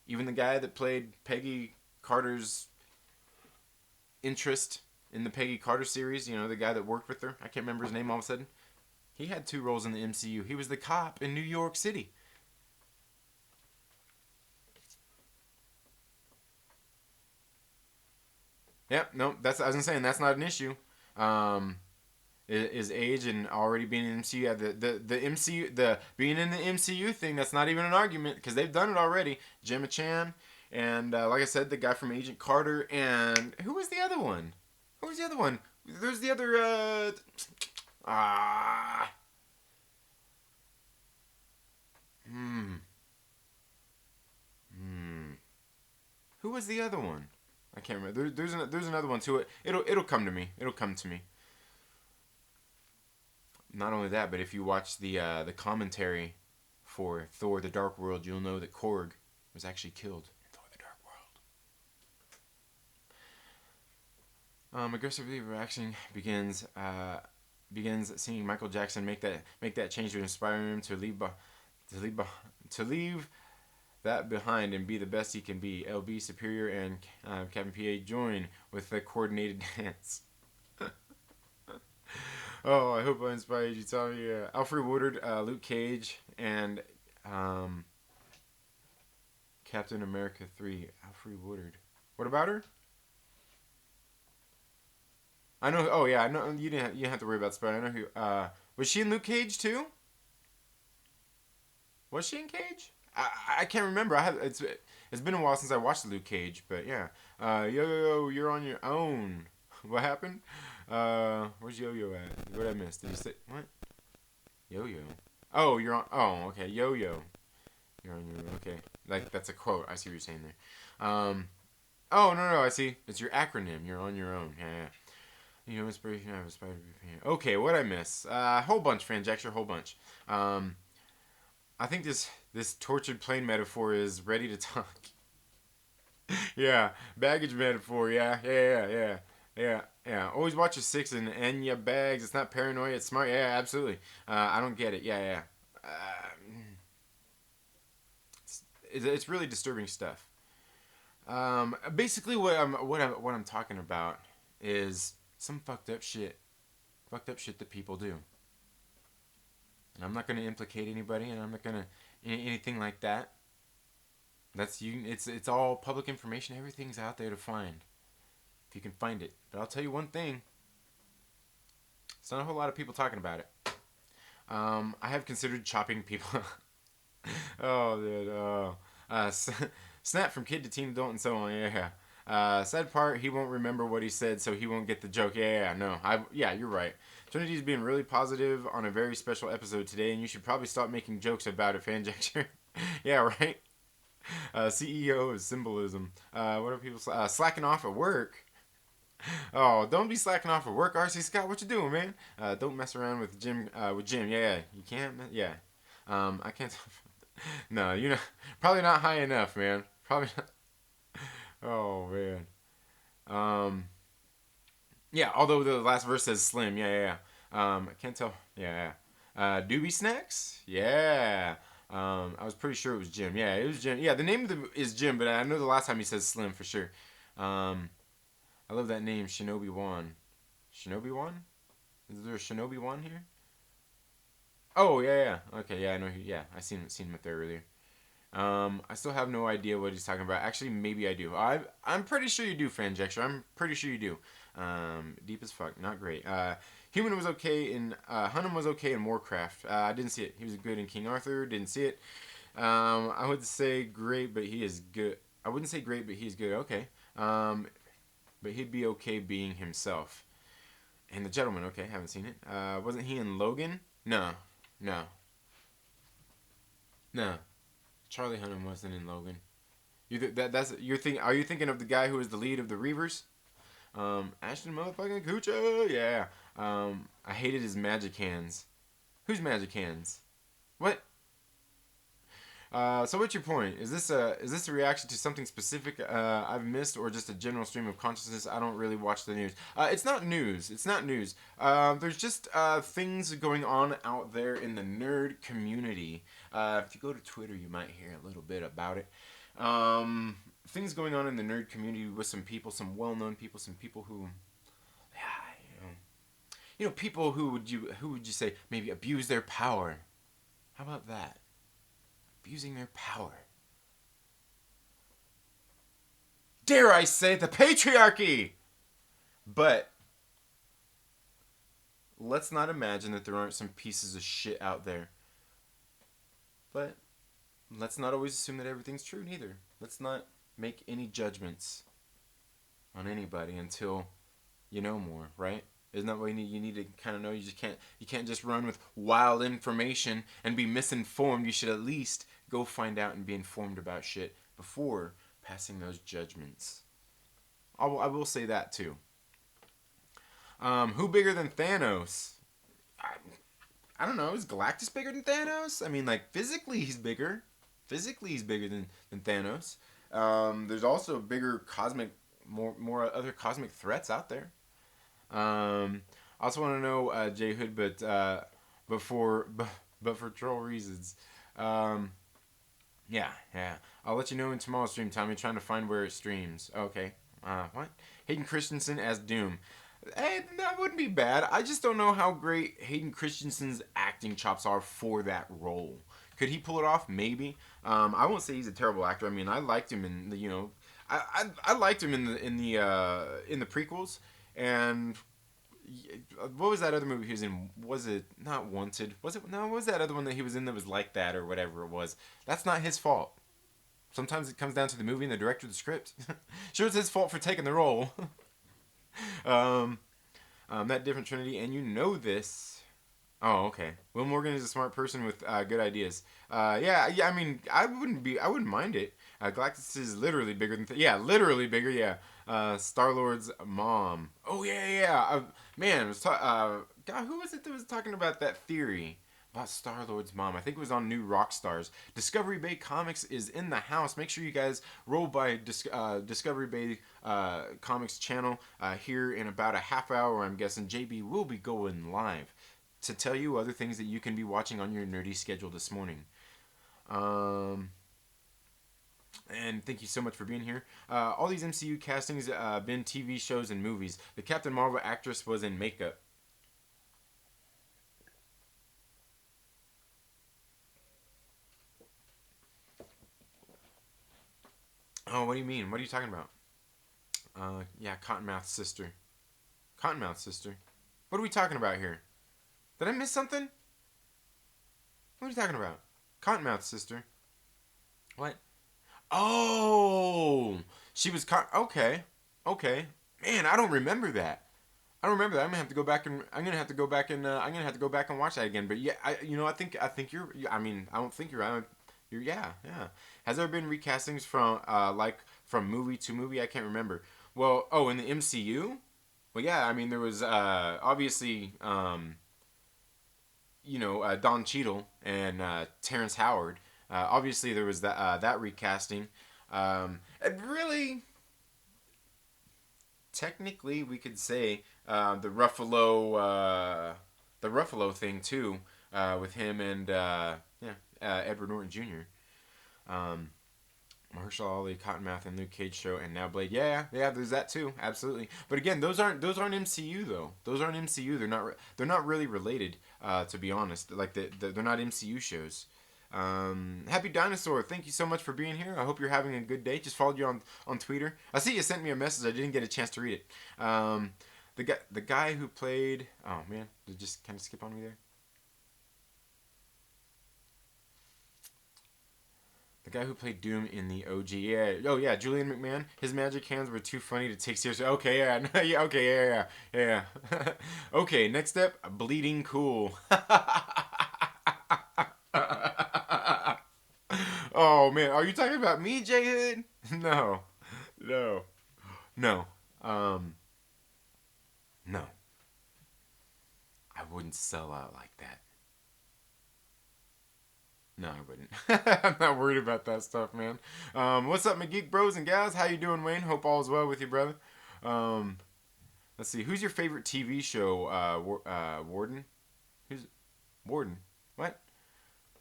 S1: Even the guy that played Peggy Carter's interest in the Peggy Carter series, the guy that worked with her, I can't remember his name all of a sudden. He had 2 roles in the MCU. He was the cop in New York City. Yep, no, that's, as I'm saying, that's not an issue. Is age and already being in the MCU. Yeah, the MCU, the being in the MCU thing, that's not even an argument because they've done it already. Gemma Chan, And like I said, the guy from Agent Carter. And who was the other one? Who was the other one? There's the other. Ah. Hmm. Hmm. Who was the other one? I can't remember. There's another one too. It'll come to me. It'll come to me. Not only that, but if you watch the commentary for Thor: The Dark World, you'll know that Korg was actually killed in Thor: The Dark World. Aggressive reaction begins seeing Michael Jackson make that change to inspire him to leave that behind and be the best he can be. LB Superior and Captain PA join with the coordinated dance. Oh, I hope I inspired you, Tommy. Alfred Woodard, Luke Cage, and Captain America 3. Alfred Woodard. What about her? I know. Oh yeah, I know. You didn't have to worry about spelling. I know who. Was she in Luke Cage too? Was she in Cage? I can't remember. It's been a while since I watched Luke Cage, but yeah. Yo, you're on your own. What happened? Where's Yo Yo at? What did I miss? Did you say what? Yo Yo. Oh, you're on. Oh, okay. Yo Yo. You're on your. Okay. Like that's a quote. I see what you're saying there. Oh no, I see. It's your acronym. You're on your own. Yeah. You know, inspiration. I have aspired to be fan. Okay, what I miss? Whole bunch, Fanjexer, whole bunch. I think this tortured plane metaphor is ready to talk. Yeah, baggage metaphor. Yeah. Always watch your six and your bags. It's not paranoia. It's smart. Yeah, absolutely. I don't get it. Yeah. It's really disturbing stuff. Basically, what I'm talking about is some fucked up shit that people do. And I'm not going to implicate anybody, and I'm not going to anything like that. That's you. It's all public information. Everything's out there to find if you can find it. But I'll tell you one thing. It's not a whole lot of people talking about it. I have considered chopping people. Oh, dude. Oh. Snap from kid to teen adult and so on. Yeah. Sad part, he won't remember what he said, so he won't get the joke. Yeah, you're right. Trinity's being really positive on a very special episode today, and you should probably stop making jokes about it, Fanjector. Yeah, right? CEO is symbolism. What are people slacking off at work? Oh, don't be slacking off at work, RC Scott. What you doing, man? Don't mess around with Jim. Yeah, you can't. Yeah. I can't. No, you know, probably not high enough, man. Probably not. Oh man. Um. Yeah. Although the last verse says slim. Yeah. I can't tell. Yeah. Doobie Snacks. Yeah. I was pretty sure it was Jim. Yeah, it was Jim. Yeah, the name is Jim, but I know the last time he says Slim for sure. I love that name, Shinobi Wan. Shinobi Wan? Is there a Shinobi Wan here? Oh yeah. Okay, yeah, I know. Yeah, I seen him up there earlier. I still have no idea what he's talking about. Actually, maybe I do. I'm pretty sure you do, Fanjexer. I'm pretty sure you do. Deep as fuck. Not great. Human was okay in Hunnam was okay in Warcraft. I didn't see it. He was good in King Arthur. Didn't see it. I would say great, but he is good. I wouldn't say great, but he's good. Okay. But he'd be okay being himself. And the Gentleman. Okay, haven't seen it. Wasn't he in Logan? No. Charlie Hunnam wasn't in Logan. Are you thinking of the guy who was the lead of the Reavers? Ashton motherfucking Kutcher, yeah. I hated his magic hands. Who's magic hands? What? So what's your point? Is this a reaction to something specific I've missed, or just a general stream of consciousness? I don't really watch the news. It's not news. There's just things going on out there in the nerd community. If you go to Twitter, you might hear a little bit about it. Things going on in the nerd community with some people, some well-known people, some people who, people who would you say maybe abuse their power? How about that? Abusing their power. Dare I say the patriarchy? But let's not imagine that there aren't some pieces of shit out there. But let's not always assume that everything's true neither. Let's not make any judgments on anybody until you know more, right? Isn't that what you need? You need to kind of know. You can't just run with wild information and be misinformed. You should at least go find out and be informed about shit before passing those judgments. I will say that too. Who bigger than Thanos? I don't know. Is Galactus bigger than Thanos? I mean, like physically he's bigger. Physically he's bigger than Thanos. There's also bigger cosmic, more other cosmic threats out there. I also want to know J Hood, but for troll reasons. Yeah. I'll let you know in tomorrow's stream, Tommy. Trying to find where it streams. Okay. What? Hayden Christensen as Doom. Hey, that wouldn't be bad. I just don't know how great Hayden Christensen's acting chops are for that role. Could he pull it off? Maybe. I won't say he's a terrible actor. I mean, I liked him in the I liked him in the prequels. And what was that other movie he was in? Was it not Wanted? Was it? No, what was that other one that he was in that was like that or whatever it was? That's not his fault. Sometimes it comes down to the movie and the director of the script. Sure, it's his fault for taking the role. That different Trinity, and you know this. Oh, okay. Will Morgan is a smart person with good ideas. Yeah. I mean, I wouldn't mind it. Galactus is literally bigger than. Literally bigger. Yeah. Star Lord's mom. Oh yeah. Man, it was God. Who was it that was talking about that theory about Star Lord's mom? I think it was on New Rockstars. Discovery Bay Comics is in the house. Make sure you guys roll by Discovery Bay Comics channel here in about a half hour. I'm guessing JB will be going live to tell you other things that you can be watching on your nerdy schedule this morning. And thank you so much for being here. All these MCU castings been TV shows and movies. The Captain Marvel actress was in makeup. Oh, what do you mean? What are you talking about? Yeah, Cottonmouth sister. Cottonmouth sister. What are we talking about here? Did I miss something? What are you talking about? Cottonmouth sister. What? Oh, she was okay. Man, I don't remember that. I'm gonna have to go back and watch that again. But yeah, I think you're. I mean, I don't think you're. Yeah. Has there been recastings from from movie to movie? I can't remember. Well, in the MCU. Well, yeah. I mean, there was obviously Don Cheadle and Terrence Howard. Obviously, there was that recasting. And really, technically, we could say the Ruffalo thing too, with him and Edward Norton Jr. Mahershala Ali, Cottonmouth, and Luke Cage show, and now Blade. Yeah, there's that too. Absolutely. But again, those aren't MCU though. Those aren't MCU. They're not really related. To be honest, like they're not MCU shows. Happy Dinosaur, thank you so much for being here. I hope you're having a good day. Just followed you on Twitter. I see you sent me a message. I didn't get a chance to read it. The guy who played. Oh man, did it just kind of skip on me there? The guy who played Doom in the OG. Yeah. Oh yeah, Julian McMahon. His magic hands were too funny to take seriously. Okay, yeah. Yeah. Okay, yeah. Okay, next step, bleeding cool. Oh man, are you talking about me, J Hood? No. No. I wouldn't sell out like that. No, I wouldn't. I'm not worried about that stuff, man. What's up, my geek bros and gals? How you doing, Wayne? Hope all is well with you, brother. Let's see. Who's your favorite TV show? Warden? Who's Warden? What?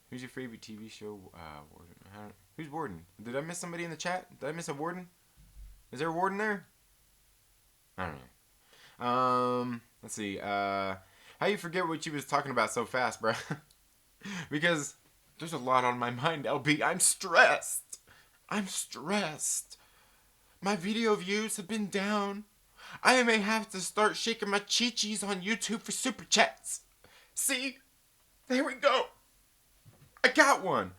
S1: Who's your favorite TV show? Warden. Who's Warden? Did I miss somebody in the chat? Did I miss a Warden? Is there a Warden there? I don't know. Let's see. How you forget what you was talking about so fast, bro? Because there's a lot on my mind, LB. I'm stressed. My video views have been down. I may have to start shaking my chi-chis on YouTube for super chats. See? There we go. I got one.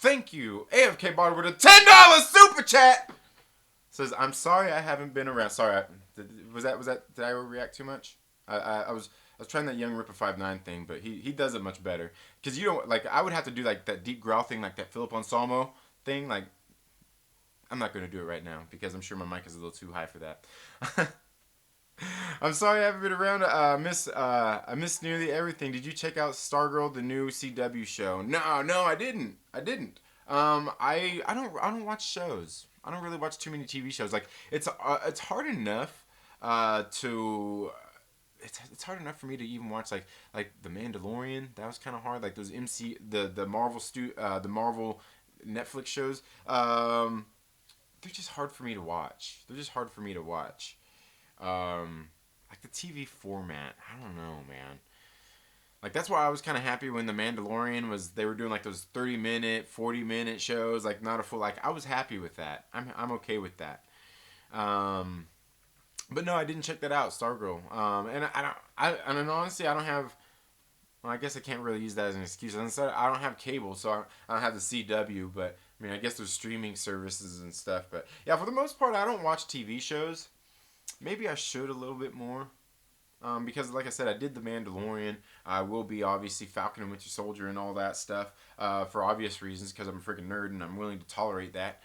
S1: Thank you. AFK Bar with a $10 super chat. Says, I'm sorry I haven't been around. Sorry, was that did I overreact too much? I was trying that Young Ripper 5'9" thing, but he does it much better. Because you don't, like, I would have to do, like, that deep growl thing, like that Philip Anselmo thing. Like, I'm not going to do it right now because I'm sure my mic is a little too high for that. I'm sorry I haven't been around. I missed nearly everything. Did you check out Stargirl, the new CW show? No, I didn't. I don't watch shows. I don't really watch too many TV shows. Like it's hard enough to it's hard enough for me to even watch like The Mandalorian. That was kind of hard. Like those the Marvel Netflix shows. They're just hard for me to watch. Like the TV format, I don't know, man. Like that's why I was kind of happy when The Mandalorian they were doing like those 30-minute, 40-minute shows, like not a full. Like I was happy with that. I'm okay with that. But no, I didn't check that out, Stargirl. And honestly, I don't have. Well, I guess I can't really use that as an excuse. I don't have cable, so I don't have the CW. But I mean, I guess there's streaming services and stuff. But yeah, for the most part, I don't watch TV shows. Maybe I should a little bit more. Because, like I said, I did The Mandalorian. I will be, obviously, Falcon and Winter Soldier and all that stuff for obvious reasons because I'm a freaking nerd and I'm willing to tolerate that.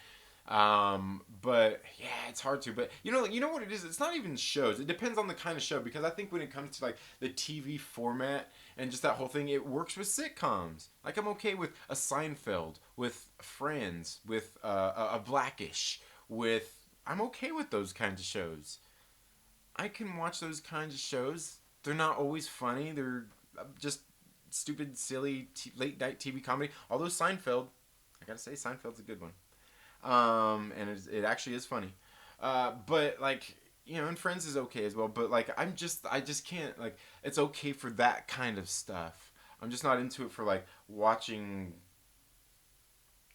S1: But, yeah, it's hard to. But, you know what it is? It's not even shows. It depends on the kind of show because I think when it comes to, like, the TV format and just that whole thing, it works with sitcoms. Like, I'm okay with a Seinfeld, with Friends, with a Blackish, I'm okay with those kinds of shows. I can watch those kinds of shows. They're not always funny. They're just stupid, silly, late night TV comedy. Although Seinfeld, I gotta say, Seinfeld's a good one. And it actually is funny. But like, and Friends is okay as well. But like, I just can't, like, it's okay for that kind of stuff. I'm just not into it for like watching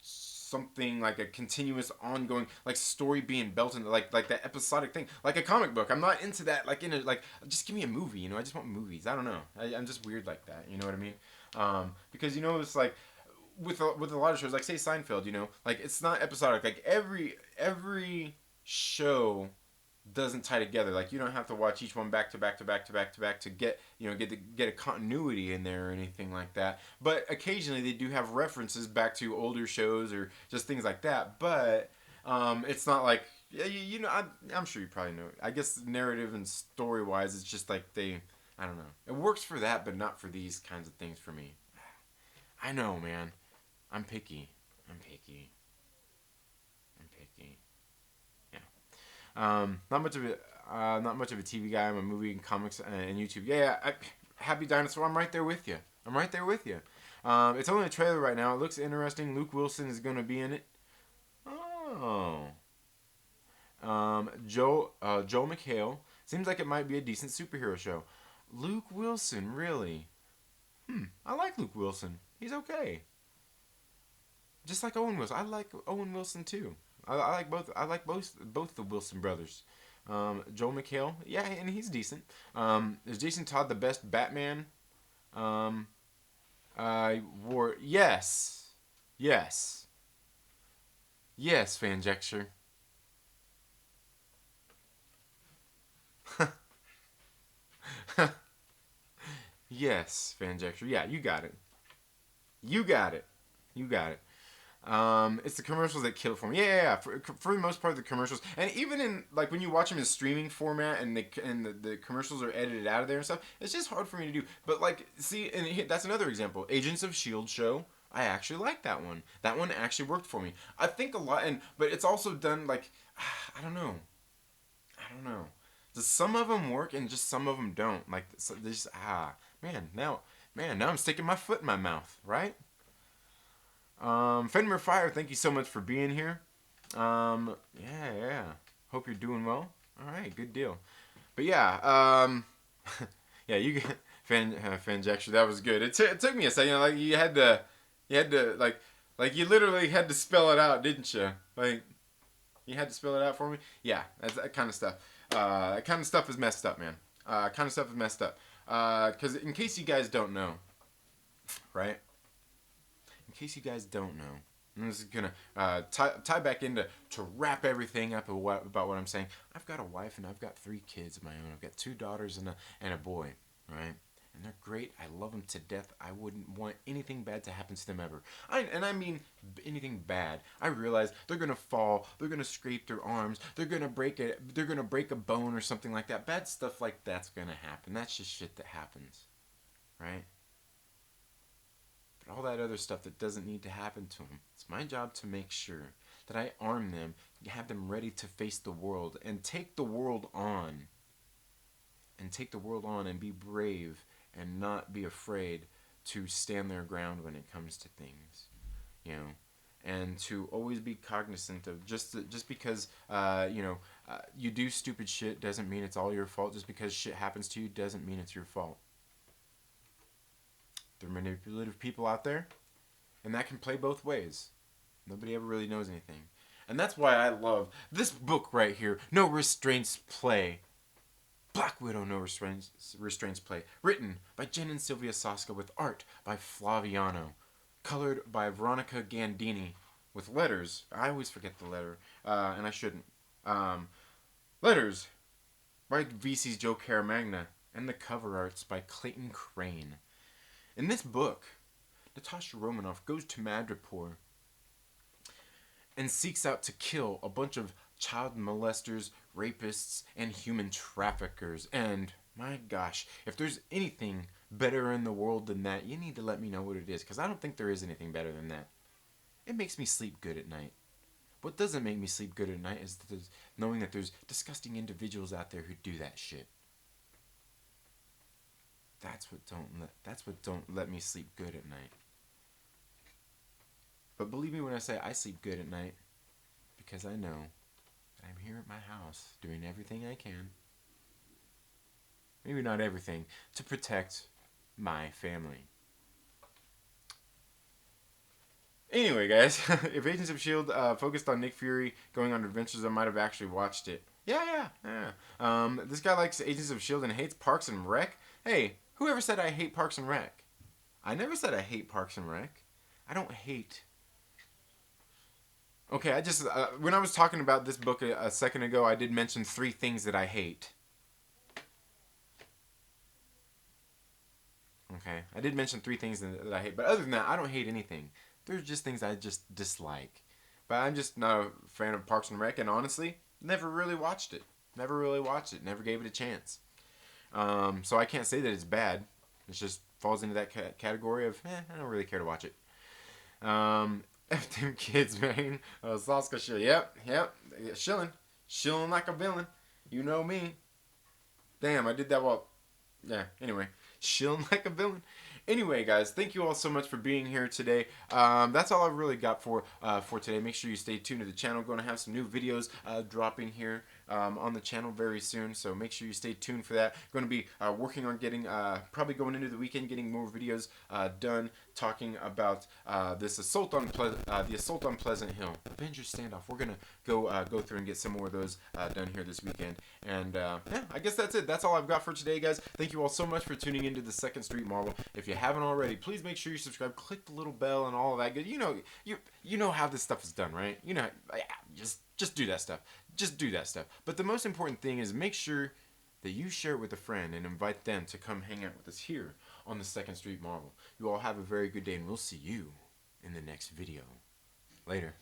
S1: something like a continuous ongoing like story being built into like that episodic thing like a comic book. I'm not into that. Like just give me a movie. I just want movies. I don't know. I'm just weird like that. You know what I mean? Because it's like with a lot of shows, like say Seinfeld. Like it's not episodic. Like every show doesn't tie together. Like you don't have to watch each one back to back to back to back to back to get get a continuity in there or anything like that. But occasionally they do have references back to older shows or just things like that. But it's not like I'm sure you probably know. I guess narrative and story wise, it's just like I don't know. It works for that, but not for these kinds of things for me. I know, man. I'm picky. Not much of a TV guy. I'm a movie and comics and YouTube. Yeah. Happy Dinosaur. I'm right there with you. It's only a trailer right now. It looks interesting. Luke Wilson is going to be in it. Oh. Joel McHale. Seems like it might be a decent superhero show. Luke Wilson, really? I like Luke Wilson. He's okay. Just like Owen Wilson. I like Owen Wilson too. I like both. I like both the Wilson brothers. Joel McHale, yeah, and he's decent. Is Jason Todd the best Batman? Yes, Fanjecture. Yes, Fanjecture. Yeah, you got it. It's the commercials that kill it for me. Yeah. For the most part, the commercials, and even in like when you watch them in streaming format, and the commercials are edited out of there and stuff, it's just hard for me to do. But like, see, and that's another example. Agents of Shield show. I actually like that one. That one actually worked for me. I think a lot, but it's also done like, I don't know. Does some of them work and just some of them don't? Like, so just now I'm sticking my foot in my mouth, right? Fenrir Fire, thank you so much for being here. Yeah. Hope you're doing well. All right, good deal. But yeah, yeah, you get Fanjecture. That was good. It took me a second. Like you had to like you literally had to spell it out, didn't you? Like you had to spell it out for me. Yeah, that's that kind of stuff. That kind of stuff is messed up, man. Because in case you guys don't know, right? In case you guys don't know, And this is gonna tie back into to wrap everything up about what I'm saying. I've got a wife and I've got 3 kids of my own. I've got 2 daughters and a boy, right? And they're great. I love them to death. I wouldn't want anything bad to happen to them ever. I mean anything bad. I realize they're gonna fall. They're gonna scrape their arms. They're gonna break it. They're gonna break a bone or something like that. Bad stuff like that's gonna happen. That's just shit that happens, right? But all that other stuff that doesn't need to happen to them. It's my job to make sure that I arm them, have them ready to face the world and take the world on. And take the world on and be brave and not be afraid to stand their ground when it comes to things, you know, and to always be cognizant of just because you do stupid shit doesn't mean it's all your fault. Just because shit happens to you doesn't mean it's your fault. There are manipulative people out there, and that can play both ways. Nobody ever really knows anything, and that's why I love this book right here, No Restraints Play. Black Widow, No Restraints Play. Written by Jen and Sylvia Soska with art by Flaviano. Colored by Veronica Gandini with letters. I always forget the letter, and I shouldn't. Letters by VC's Joe Caramagna. And the cover arts by Clayton Crane. In this book, Natasha Romanoff goes to Madripoor and seeks out to kill a bunch of child molesters, rapists, and human traffickers. And my gosh, if there's anything better in the world than that, you need to let me know what it is, because I don't think there is anything better than that. It makes me sleep good at night. What doesn't make me sleep good at night is knowing that there's disgusting individuals out there who do that shit. That's what don't let me sleep good at night. But believe me when I say I sleep good at night, because I know I'm here at my house doing everything I can, maybe not everything, to protect my family. Anyway, guys, if Agents of S.H.I.E.L.D. Focused on Nick Fury going on adventures, I might have actually watched it. Yeah. This guy likes Agents of S.H.I.E.L.D. and hates Parks and Rec. Hey, whoever said I hate Parks and Rec? I never said I hate Parks and Rec. I don't hate... Okay, I just, when I was talking about this book a second ago, I did mention 3 things that I hate. Okay, I did mention 3 things that I hate, but other than that, I don't hate anything. There's just things I just dislike. But I'm just not a fan of Parks and Rec, and honestly, never really watched it. Never gave it a chance. So I can't say that it's bad. It just falls into that category of, I don't really care to watch it. F them kids, man. Soska shit. Yep. Shilling like a villain. You know me. Damn, I did that well. Yeah, anyway. Shilling like a villain. Anyway, guys, thank you all so much for being here today. That's all I've really got for today. Make sure you stay tuned to the channel. Going to have some new videos dropping here on the channel very soon, so make sure you stay tuned for that. Going to be working on getting, probably going into the weekend, getting more videos done, talking about the assault on Pleasant Hill, Avengers Standoff. We're gonna go through and get some more of those done here this weekend. And yeah, I guess that's it. That's all I've got for today, guys. Thank you all so much for tuning into the Second Street Marvel. If you haven't already, please make sure you subscribe, click the little bell, and all of that good. You know how this stuff is done, right? You know, just do that stuff. Just do that stuff. But the most important thing is make sure that you share it with a friend and invite them to come hang out with us here on the Second Street Marvel. You all have a very good day, and we'll see you in the next video. Later.